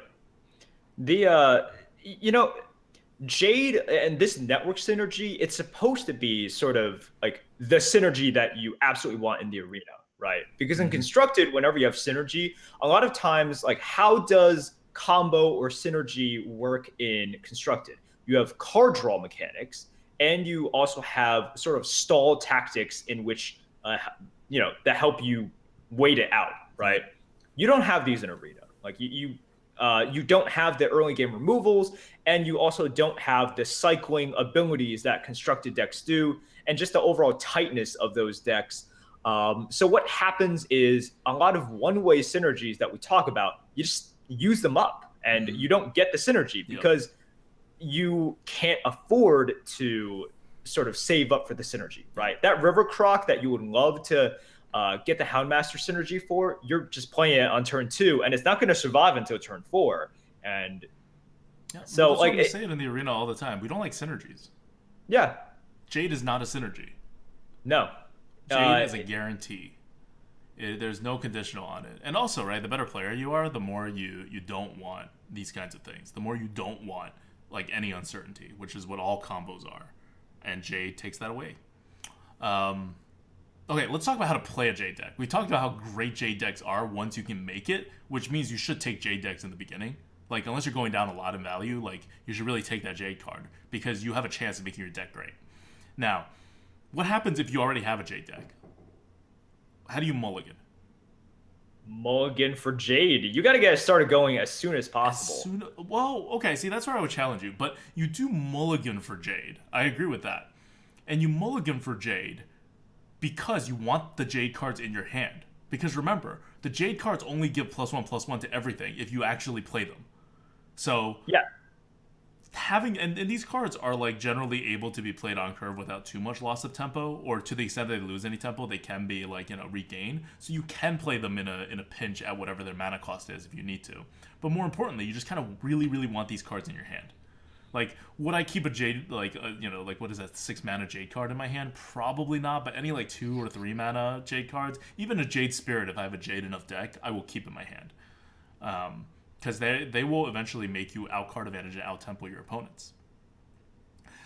Jade and this network synergy, it's supposed to be sort of like the synergy that you absolutely want in the arena, right? Because in Constructed, whenever you have synergy, a lot of times, like, how does combo or synergy work in Constructed? You have card draw mechanics, and you also have sort of stall tactics in which, that help you wait it out, right? You don't have these in Arena. Like, you don't have the early game removals, and you also don't have the cycling abilities that Constructed decks do, and just the overall tightness of those decks. So what happens is a lot of one-way synergies that we talk about, you just use them up, and you don't get the synergy because you can't afford to sort of save up for the synergy, right? That River Croc that you would love to get the Houndmaster synergy for, you're just playing it on turn 2, and it's not going to survive until turn 4. And so, like, we say it in the arena all the time. We don't like synergies. Yeah, Jade is not a synergy. No, Jade is a guarantee. There's no conditional on it. And also, right, the better player you are, the more you don't want these kinds of things. The more you don't want like any uncertainty, which is what all combos are. And Jade takes that away. Okay, let's talk about how to play a Jade deck. We talked about how great Jade decks are once you can make it, which means you should take Jade decks in the beginning. Like, unless you're going down a lot in value, like, you should really take that Jade card because you have a chance of making your deck great. Now, what happens if you already have a Jade deck? How do you mulligan? Mulligan for Jade. You got to get it started going as soon as possible. Well, okay, see, that's where I would challenge you. But you do mulligan for Jade. I agree with that. And you mulligan for Jade because you want the Jade cards in your hand. Because remember, the Jade cards only give +1/+1 to everything if you actually play them. So yeah, and these cards are like generally able to be played on curve without too much loss of tempo, or to the extent they lose any tempo, they can be like, regained. So you can play them in a pinch at whatever their mana cost is if you need to. But more importantly, you just kind of really, really want these cards in your hand. Like, would I keep a Jade, like what is that, 6 mana Jade card in my hand? Probably not, but any like 2 or 3 mana Jade cards, even a Jade Spirit, if I have a Jade enough deck, I will keep in my hand. Because they will eventually make you out card advantage and out tempo your opponents.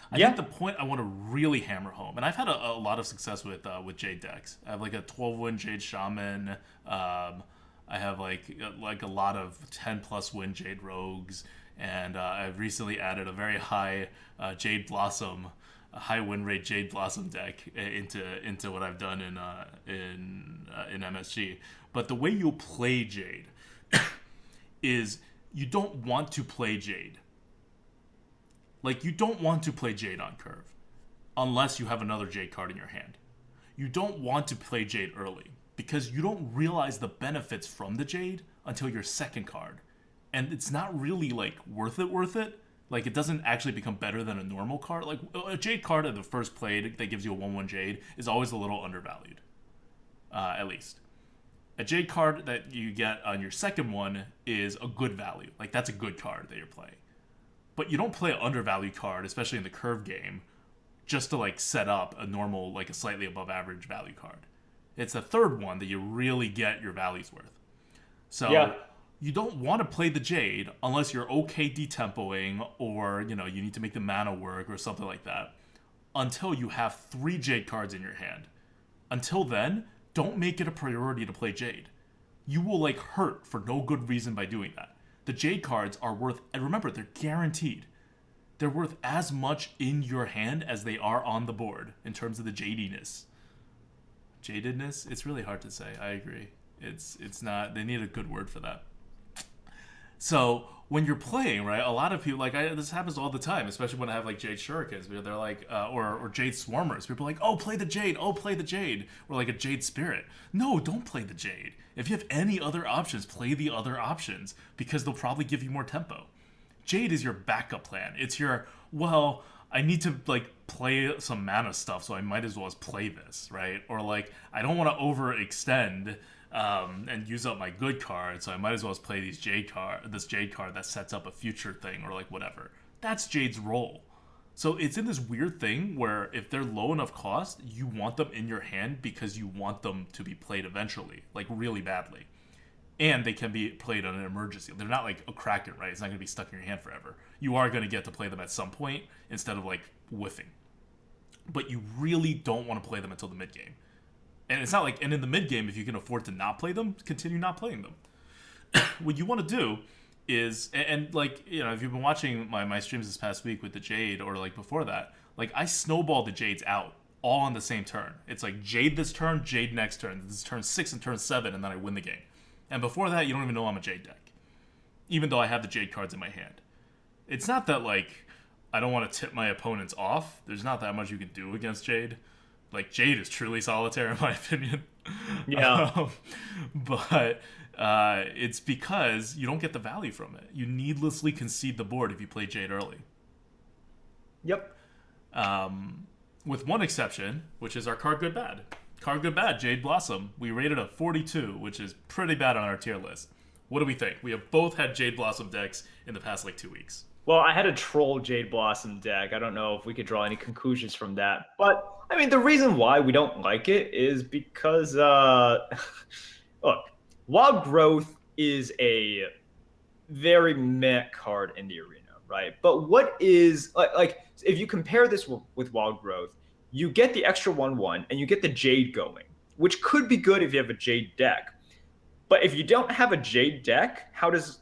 I think the point I want to really hammer home, and I've had a lot of success with Jade decks. I have like a 12-win Jade Shaman. I have like a lot of 10+ win Jade Rogues, and I've recently added a very high Jade Blossom, a high win rate Jade Blossom deck into what I've done in MSG. But the way you play Jade is you don't want to play Jade. Like, you don't want to play Jade on curve unless you have another Jade card in your hand. You don't want to play Jade early because you don't realize the benefits from the Jade until your second card. And it's not really, like, worth it. Like, it doesn't actually become better than a normal card. Like, a Jade card at the first play that gives you a 1/1 Jade is always a little undervalued, at least. A Jade card that you get on your second one is a good value. Like, that's a good card that you're playing. But you don't play an undervalued card, especially in the curve game, just to, like, set up a normal, like, a slightly above average value card. It's the third one that you really get your value's worth. So you don't want to play the Jade unless you're okay detempoing, or, you need to make the mana work or something like that, until you have 3 Jade cards in your hand. Until then, don't make it a priority to play Jade. You will, like, hurt for no good reason by doing that. The Jade cards are worth, and remember, they're guaranteed. They're worth as much in your hand as they are on the board in terms of the jadiness. Jadedness? It's really hard to say. I agree. It's not, they need a good word for that. So when you're playing, right, a lot of people, like, this happens all the time, especially when I have, like, Jade Shurikens, where they're like, or Jade Swarmers. People are like, oh, play the Jade, or like a Jade Spirit. No, don't play the Jade. If you have any other options, play the other options, because they'll probably give you more tempo. Jade is your backup plan. It's your, well, I need to, like, play some mana stuff, so I might as well as play this, right? Or, like, I don't want to overextend and use up my good card, so I might as well as play this Jade card that sets up a future thing, or, like, whatever. That's Jade's role. So it's in this weird thing where if they're low enough cost, you want them in your hand because you want them to be played eventually, like, really badly. And they can be played on an emergency. They're not like a Kraken, right? It's not going to be stuck in your hand forever. You are going to get to play them at some point instead of, like, whiffing. But you really don't want to play them until the mid-game. And it's not like, and in the mid-game, if you can afford to not play them, continue not playing them. What you want to do is, and like, if you've been watching my streams this past week with the Jade, or like before that, like, I snowball the Jades out all on the same turn. It's like Jade this turn, Jade next turn. This is turn 6 and turn 7, and then I win the game. And before that, you don't even know I'm a Jade deck, even though I have the Jade cards in my hand. It's not that, like, I don't want to tip my opponents off. There's not that much you can do against Jade. Like, Jade is truly solitaire, in my opinion. Yeah. But it's because you don't get the value from it. You needlessly concede the board if you play Jade early. Yep. With one exception, which is our card good bad. Card good bad, Jade Blossom. We rated a 42, which is pretty bad on our tier list. What do we think? We have both had Jade Blossom decks in the past, like, 2 weeks. Well, I had a troll Jade Blossom deck. I don't know if we could draw any conclusions from that. But, I mean, the reason why we don't like it is because, look, Wild Growth is a very meh card in the arena, right? But what is, like if you compare this with Wild Growth, you get the extra 1/1 and you get the Jade going, which could be good if you have a Jade deck. But if you don't have a Jade deck, how does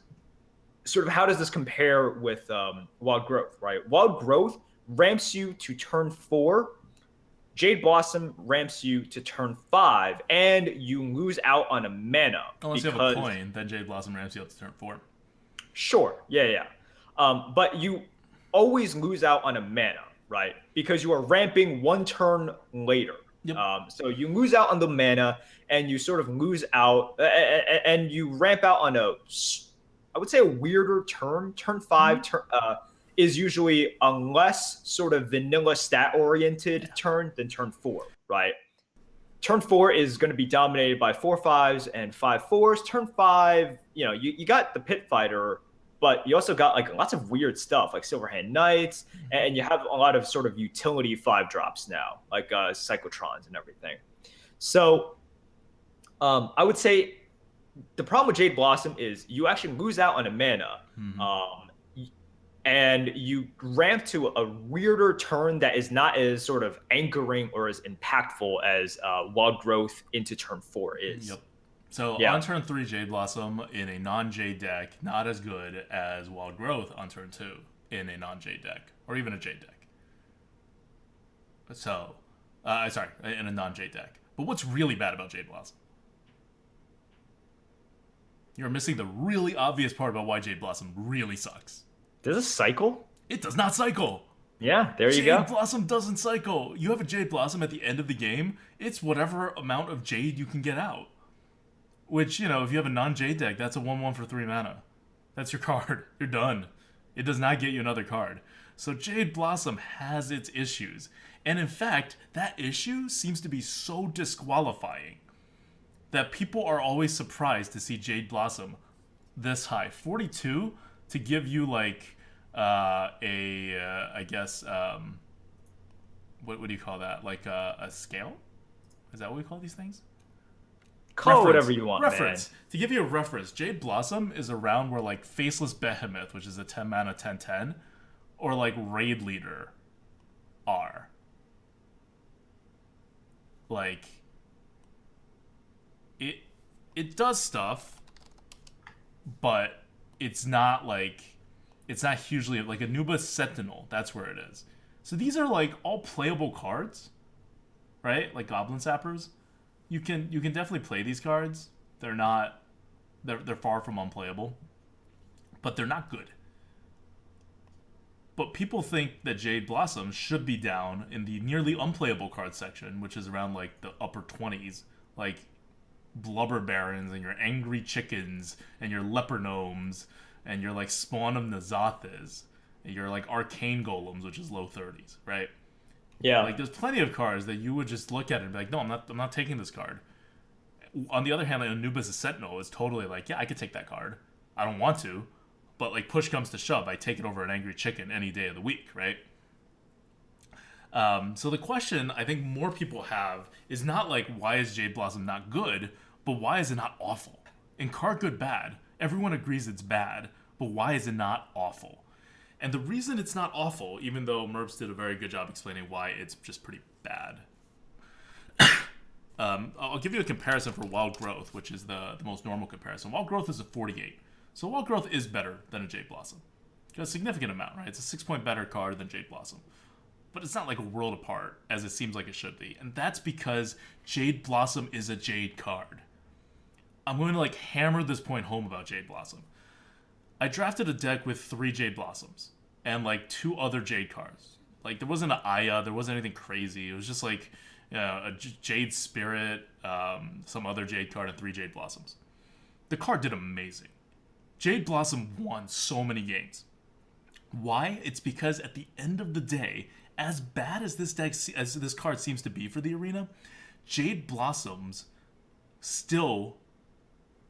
this compare with Wild Growth, right? Wild Growth ramps you to turn 4. Jade Blossom ramps you to turn 5, and you lose out on a mana. Unless you have a coin, then Jade Blossom ramps you up to turn 4. Sure, yeah. But you always lose out on a mana, right? Because you are ramping 1 turn later. Yep. So you lose out on the mana, and you sort of lose out, and you ramp out on I would say a weirder turn 5. is usually a less sort of vanilla stat oriented Yeah. turn than turn 4, right? Turn 4 is going to be dominated by 4/5s and 5/4s. Turn 5, you got the pit fighter, but you also got like lots of weird stuff like Silverhand Knights, and you have a lot of sort of utility 5 drops now, like cyclotrons and everything. So I would say the problem with Jade Blossom is you actually lose out on a mana. And you ramp to a weirder turn that is not as sort of anchoring or as impactful as Wild Growth into turn 4 is. Yep. So on turn 3, Jade Blossom in a non-Jade deck, not as good as Wild Growth on turn 2 in a non-Jade deck, or even a Jade deck. So, sorry, in a non-Jade deck. But what's really bad about Jade Blossom? You're missing the really obvious part about why Jade Blossom really sucks. Does it cycle? It does not cycle. Yeah, there you go. Jade Blossom doesn't cycle. You have a Jade Blossom at the end of the game, it's whatever amount of Jade you can get out. Which, if you have a non-Jade deck, that's a 1/1 for 3 mana. That's your card. You're done. It does not get you another card. So Jade Blossom has its issues. And in fact, that issue seems to be so disqualifying that people are always surprised to see Jade Blossom this high. 42 to give you like I guess what do you call that? Like a scale? Is that what we call these things? Call whatever you want, reference. Man. To give you a reference, Jade Blossom is around where like Faceless Behemoth, which is a 10 mana 10/10, or like Raid Leader are. Like it does stuff, but it's not hugely like Anubis Sentinel, that's where it is. So these are like all playable cards, right? Like Goblin Sappers. You can definitely play these cards. They're far from unplayable, but they're not good. But people think that Jade Blossom should be down in the nearly unplayable card section, which is around like the upper 20s, like Blubber Barons and your Angry Chickens and your Leper Gnomes and your like Spawn of Nazathas and your like Arcane Golems, which is low 30s, right? Yeah. Like there's plenty of cards that you would just look at it and be like, no, I'm not taking this card. On the other hand, like Anubis Sentinel is totally like, yeah, I could take that card. I don't want to, but like push comes to shove, I take it over an Angry Chicken any day of the week, right? So the question I think more people have is not like, why is Jade Blossom not good, but why is it not awful? In card good bad, everyone agrees it's bad, but why is it not awful? And the reason it's not awful, even though Merps did a very good job explaining why it's just pretty bad. I'll give you a comparison for Wild Growth, which is the most normal comparison. Wild Growth is a 48. So Wild Growth is better than a Jade Blossom. A significant amount, right? It's a 6-point better card than Jade Blossom. But it's not like a world apart, as it seems like it should be. And that's because Jade Blossom is a Jade card. I'm going to like hammer this point home about Jade Blossom. I drafted a deck with 3 Jade Blossoms and like 2 other Jade cards. Like there wasn't an Aya, there wasn't anything crazy. It was just like a Jade Spirit, some other Jade card, and 3 Jade Blossoms. The card did amazing. Jade Blossom won so many games. Why? It's because at the end of the day, as bad as this card seems to be for the arena, Jade Blossoms still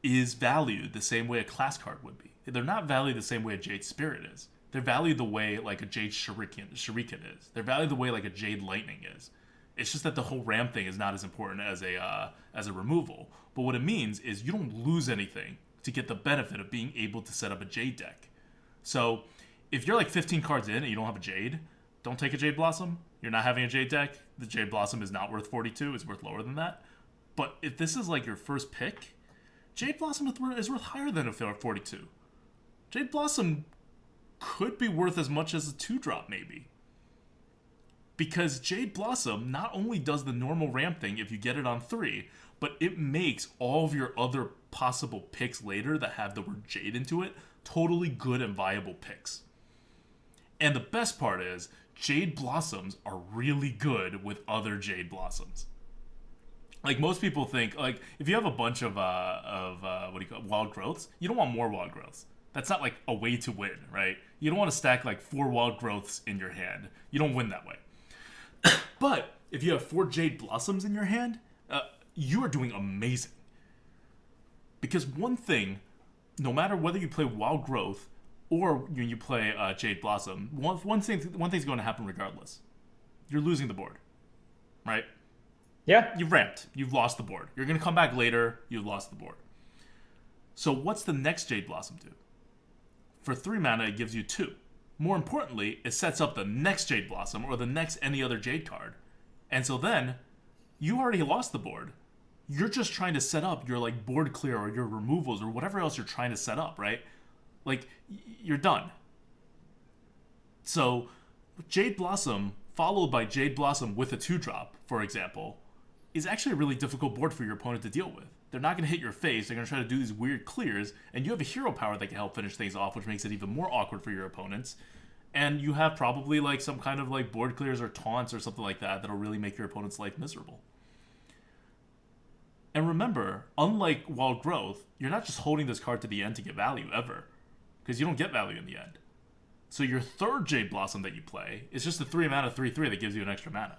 is valued the same way a class card would be. They're not valued the same way a Jade Spirit is. They're valued the way like a Jade Shuriken is. They're valued the way like a Jade Lightning is. It's just that the whole RAM thing is not as important as a removal. But what it means is you don't lose anything to get the benefit of being able to set up a Jade deck. So if you're like 15 cards in and you don't have a Jade, don't take a Jade Blossom. You're not having a Jade deck. The Jade Blossom is not worth 42. It's worth lower than that. But if this is like your first pick, Jade Blossom is worth higher than a 42. Jade Blossom could be worth as much as a 2-drop maybe. Because Jade Blossom not only does the normal ramp thing if you get it on 3, but it makes all of your other possible picks later that have the word Jade into it totally good and viable picks. And the best part is, Jade Blossoms are really good with other Jade Blossoms. Like most people think, like if you have a bunch of Wild Growths, you don't want more Wild Growths. That's not like a way to win, right? You don't want to stack like 4 wild growths in your hand. You don't win that way. But if you have 4 Jade Blossoms in your hand, you are doing amazing. Because one thing, no matter whether you play Wild Growth or when you play Jade Blossom, one thing's going to happen regardless. You're losing the board, right? Yeah. You've ramped. You've lost the board. You're going to come back later. You've lost the board. So what's the next Jade Blossom do? For 3 mana, it gives you 2. More importantly, it sets up the next Jade Blossom or the next any other Jade card. And so then, you already lost the board. You're just trying to set up your like board clear or your removals or whatever else you're trying to set up, right? Like, you're done. So, Jade Blossom followed by Jade Blossom with a 2-drop, for example, is actually a really difficult board for your opponent to deal with. They're not going to hit your face. They're going to try to do these weird clears, and you have a hero power that can help finish things off, which makes it even more awkward for your opponents. And you have probably like some kind of like board clears or taunts or something like that that'll really make your opponent's life miserable. And remember, unlike Wild Growth, you're not just holding this card to the end to get value ever, because you don't get value in the end. So your third Jade Blossom that you play is just a 3 mana 3/3 that gives you an extra mana.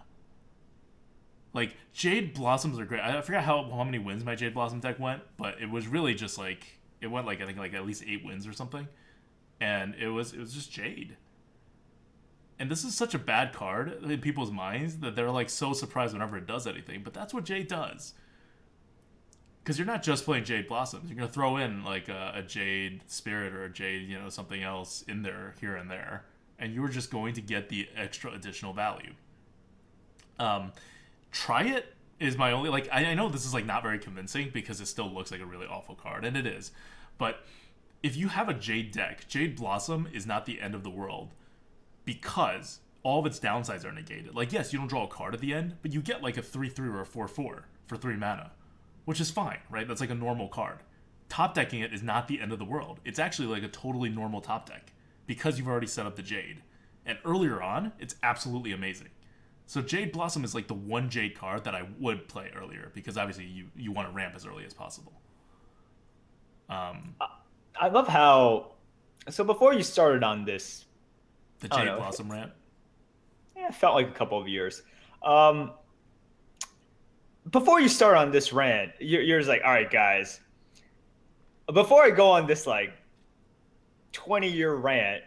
Like, Jade Blossoms are great. I forgot how many wins my Jade Blossom deck went, but it was really just like, it went like, I think like at least 8 wins or something. And it was just Jade. And this is such a bad card in people's minds that they're like so surprised whenever it does anything. But that's what Jade does. Because you're not just playing Jade Blossoms. You're going to throw in like a Jade Spirit or a Jade, something else in there, here and there. And you're just going to get the extra additional value. Try it is my only, like, I know this is like not very convincing because it still looks like a really awful card, and it is. But if you have a Jade deck, Jade Blossom is not the end of the world because all of its downsides are negated. Like, yes, you don't draw a card at the end, but you get like a 3/3 or a 4/4 for 3 mana, which is fine, right? That's like a normal card. Top decking it is not the end of the world. It's actually like a totally normal top deck because you've already set up the Jade. And earlier on, it's absolutely amazing. So Jade Blossom is like the one Jade card that I would play earlier because obviously you want to ramp as early as possible. I love how... So before you started on this... The Jade Blossom ramp? Yeah, it felt like a couple of years. Before you start on this rant, you're just like, all right, guys. Before I go on this like 20-year rant,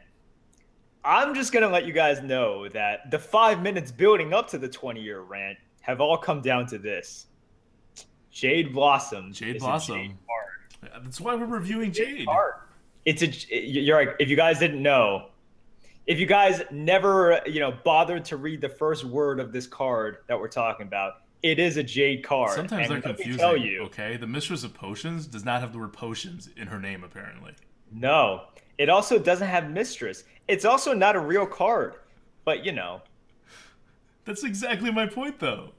I'm just going to let you guys know that the 5 minutes building up to the 20-year rant have all come down to this. Jade Blossom. Jade Blossom. Jade card. That's why we're reviewing Jade. You're like, if you guys didn't know, if you guys never, bothered to read the first word of this card that we're talking about, it is a Jade card. Sometimes they're confusing. Tell you, okay? The Mistress of Potions does not have the word potions in her name, apparently. No. It also doesn't have Mistress. It's also not a real card. But, That's exactly my point, though.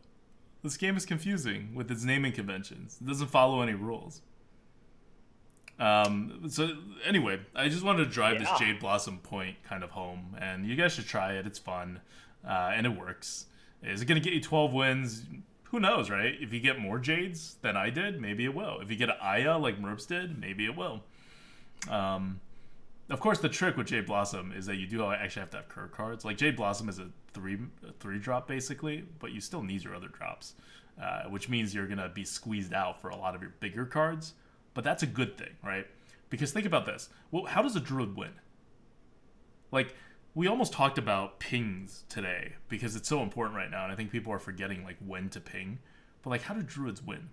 This game is confusing with its naming conventions. It doesn't follow any rules. So, anyway, I just wanted to drive this Jade Blossom point kind of home. And you guys should try it. It's fun. And it works. Is it going to get you 12 wins? Who knows, right? If you get more Jades than I did, maybe it will. If you get an Aya like Merps did, maybe it will. Of course, the trick with Jade Blossom is that you do actually have to have curve cards. Like, Jade Blossom is a 3-drop, basically, but you still need your other drops, which means you're going to be squeezed out for a lot of your bigger cards. But that's a good thing, right? Because think about this. Well, how does a Druid win? Like, we almost talked about pings today because it's so important right now, and I think people are forgetting, like, when to ping. But, like, how do Druids win?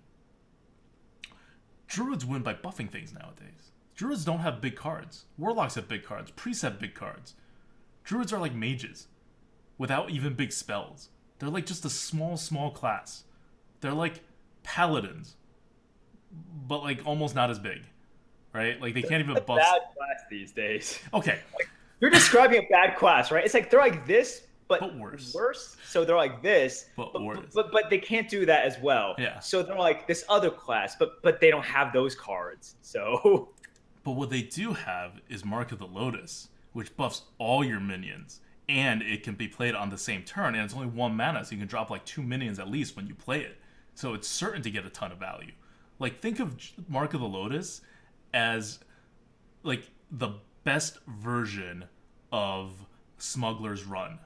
Druids win by buffing things nowadays. Druids don't have big cards. Warlocks have big cards. Priests have big cards. Druids are like mages without even big spells. They're like just a small class. They're like paladins, but like almost not as big, right? Like they can't even buff. Bad class these days. Okay. Like, you're describing a bad class, right? It's like they're like this, but worse. So they're like this, but worse. But they can't do that as well. Yeah. So they're like this other class, but they don't have those cards. So. But what they do have is Mark of the Lotus, which buffs all your minions, and it can be played on the same turn, and it's only 1 mana, so you can drop like 2 minions at least when you play it. So it's certain to get a ton of value. Like, think of Mark of the Lotus as, like, the best version of Smuggler's Run,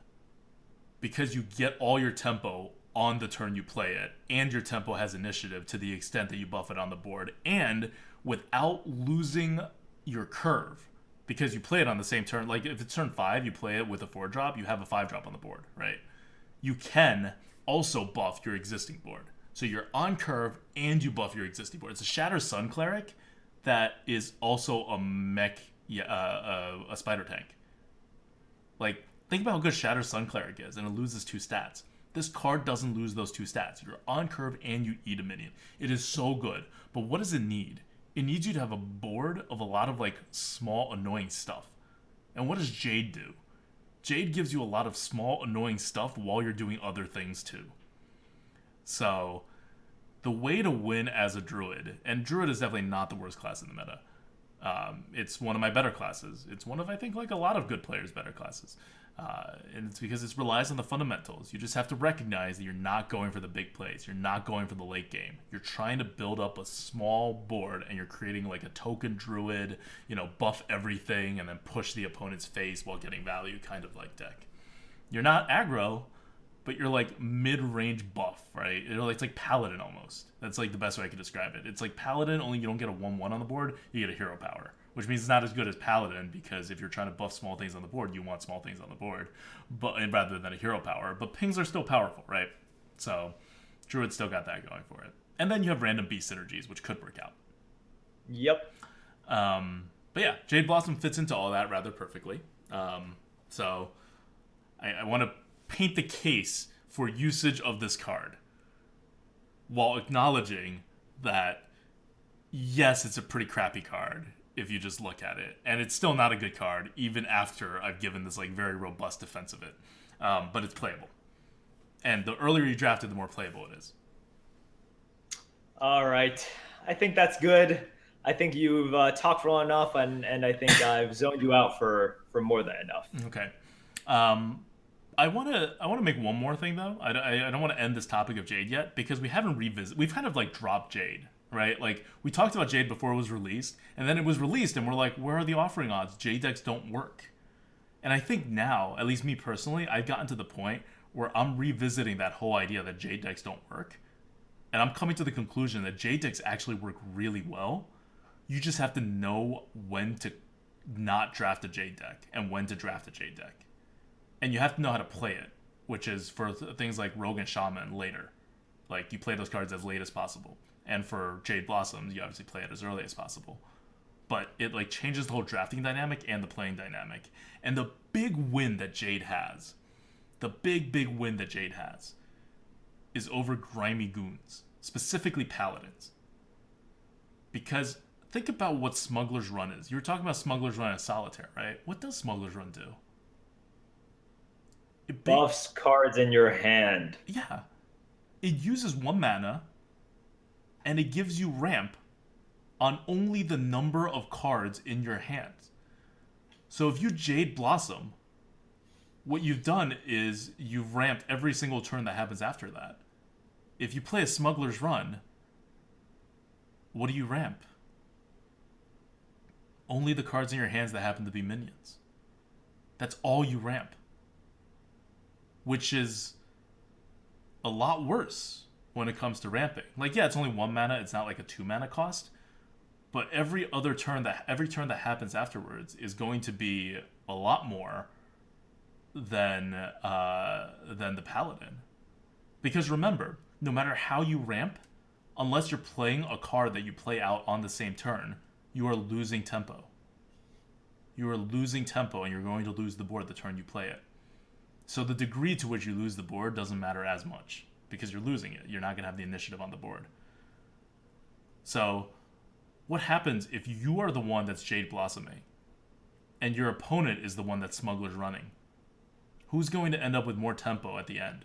because you get all your tempo on the turn you play it, and your tempo has initiative to the extent that you buff it on the board, and without losing your curve, because you play it on the same turn. Like if it's turn 5, you play it with a 4-drop, you have a 5-drop on the board, right? You can also buff your existing board. So you're on curve and you buff your existing board. It's a Shatter Sun Cleric that is also a mech, a spider tank. Like, think about how good Shatter Sun Cleric is, and it loses 2 stats. This card doesn't lose those 2 stats. You're on curve and you eat a minion. It is so good. But what does it need? It needs you to have a board of a lot of like small annoying stuff. And what does Jade do? Jade gives you a lot of small annoying stuff while you're doing other things too. So the way to win as a druid, and druid is definitely not the worst class in the meta. It's one of my better classes. It's one of, I think, like a lot of good players' better classes. And it's because it relies on the fundamentals. You just have to recognize that you're not going for the big plays. You're not going for the late game. You're trying to build up a small board, and you're creating like a token druid, buff everything and then push the opponent's face while getting value kind of like deck. You're not aggro, but you're like mid-range buff, right? It's like Paladin almost. That's like the best way I could describe it. It's like Paladin, only you don't get a 1/1 on the board, you get a hero power. Which means it's not as good as Paladin, because if you're trying to buff small things on the board, you want small things on the board, rather than a hero power. But pings are still powerful, right? So Druid still got that going for it. And then you have random beast synergies, which could work out. Yep. But yeah, Jade Blossom fits into all that rather perfectly. So I want to paint the case for usage of this card, while acknowledging that, yes, it's a pretty crappy card if you just look at it, and it's still not a good card even after I've given this like very robust defense of it, but it's playable, and the earlier you draft it, the more playable it is. All right, I think that's good. I think you've talked for long enough, and I think I've zoned you out for more than enough. Okay. I want to make one more thing though. I don't want to end this topic of Jade yet, because we haven't revisited. We've kind of like dropped Jade, right? Like, we talked about Jade before it was released, and then it was released, and we're like, where are the offering odds? Jade decks don't work. And I think now, at least me personally, I've gotten to the point where I'm revisiting that whole idea that Jade decks don't work, and I'm coming to the conclusion that Jade decks actually work really well. You just have to know when to not draft a Jade deck and when to draft a Jade deck. And you have to know how to play it, which is for things like Rogue and Shaman later. Like, you play those cards as late as possible. And for Jade Blossom, you obviously play it as early as possible. But it like changes the whole drafting dynamic and the playing dynamic. And the big win that Jade has, is over grimy goons, specifically paladins. Because think about what Smuggler's Run is. You were talking about Smuggler's Run as Solitaire, right? What does Smuggler's Run do? It buffs cards in your hand. Yeah. It uses 1 mana, and it gives you ramp on only the number of cards in your hands. So if you Jade Blossom, what you've done is you've ramped every single turn that happens after that. If you play a Smuggler's Run, what do you ramp? Only the cards in your hands that happen to be minions. That's all you ramp. Which is a lot worse when it comes to ramping. Like, yeah, it's only 1 mana, it's not like a 2 mana cost, but every turn that happens afterwards is going to be a lot more than the Paladin. Because remember, no matter how you ramp, unless you're playing a card that you play out on the same turn, you are losing tempo. You are losing tempo, and you're going to lose the board the turn you play it. So the degree to which you lose the board doesn't matter as much, because you're losing it. You're not going to have the initiative on the board. So what happens if you are the one that's Jade Blossoming, and your opponent is the one that Smuggler's running? Who's going to end up with more tempo at the end?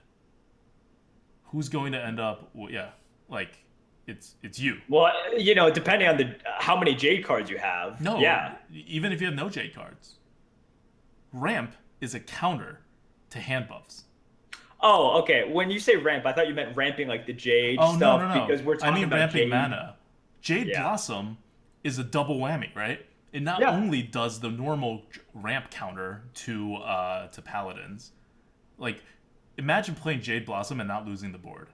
Who's going to end up... Well, yeah, like... It's you. Well, depending on how many Jade cards you have. No, yeah. Even if you have no Jade cards. Ramp is a counter to hand buffs. Oh, okay. When you say ramp, I thought you meant ramping like the Jade stuff. No. Because we're talking about ramping Jade. mana. Jade Blossom is a double whammy, right? It not Yeah. only does the normal ramp counter to paladins, like imagine playing Jade Blossom and not losing the board.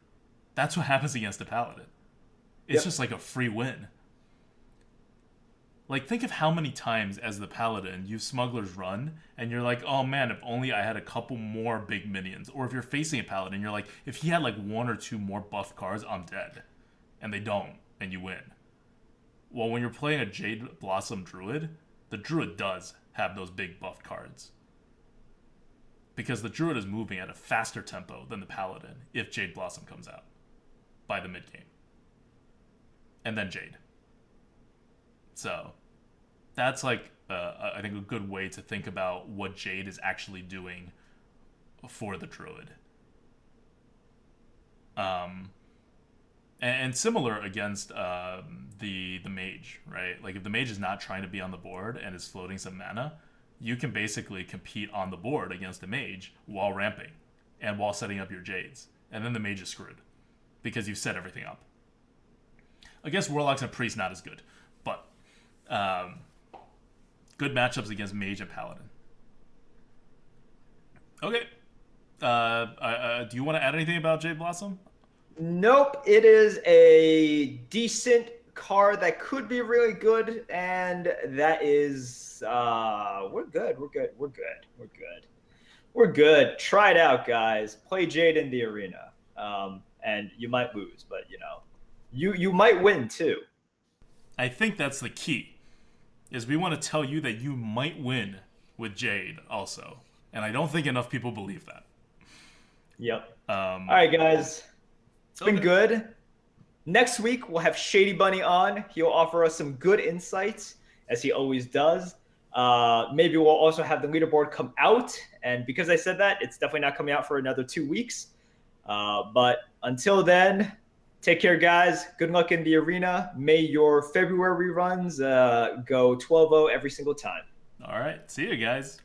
That's what happens against a paladin. It's just like a free win. Like, think of how many times as the paladin you smugglers run, and you're like, oh man, if only I had a couple more big minions. Or if you're facing a paladin, you're like, if he had like one or two more buffed cards, I'm dead. And they don't, and you win. Well, when you're playing a Jade Blossom Druid, the Druid does have those big buffed cards. Because the Druid is moving at a faster tempo than the paladin if Jade Blossom comes out by the mid game. And then Jade. So that's like I think a good way to think about what Jade is actually doing for the Druid. And similar against the Mage, right? Like if the Mage is not trying to be on the board and is floating some mana, you can basically compete on the board against the Mage while ramping and while setting up your Jades. And then the Mage is screwed because you've set everything up. Against Warlocks and Priests, not as good. But good matchups against Mage and Paladin. Okay. Do you want to add anything about Jade Blossom? Nope. It is a decent card that could be really good, and that is we're good. We're good. Try it out, guys. Play Jade in the arena. And you might lose, but you might win too. I think that's the key. Is we want to tell you that you might win with Jade also. And I don't think enough people believe that. Yep. All right, guys. It's been good. Next week, we'll have Shady Bunny on. He'll offer us some good insights, as he always does. Maybe we'll also have the leaderboard come out. And because I said that, it's definitely not coming out for another 2 weeks. But until then, take care, guys. Good luck in the arena. May your February runs go 12-0 every single time. All right. See you guys.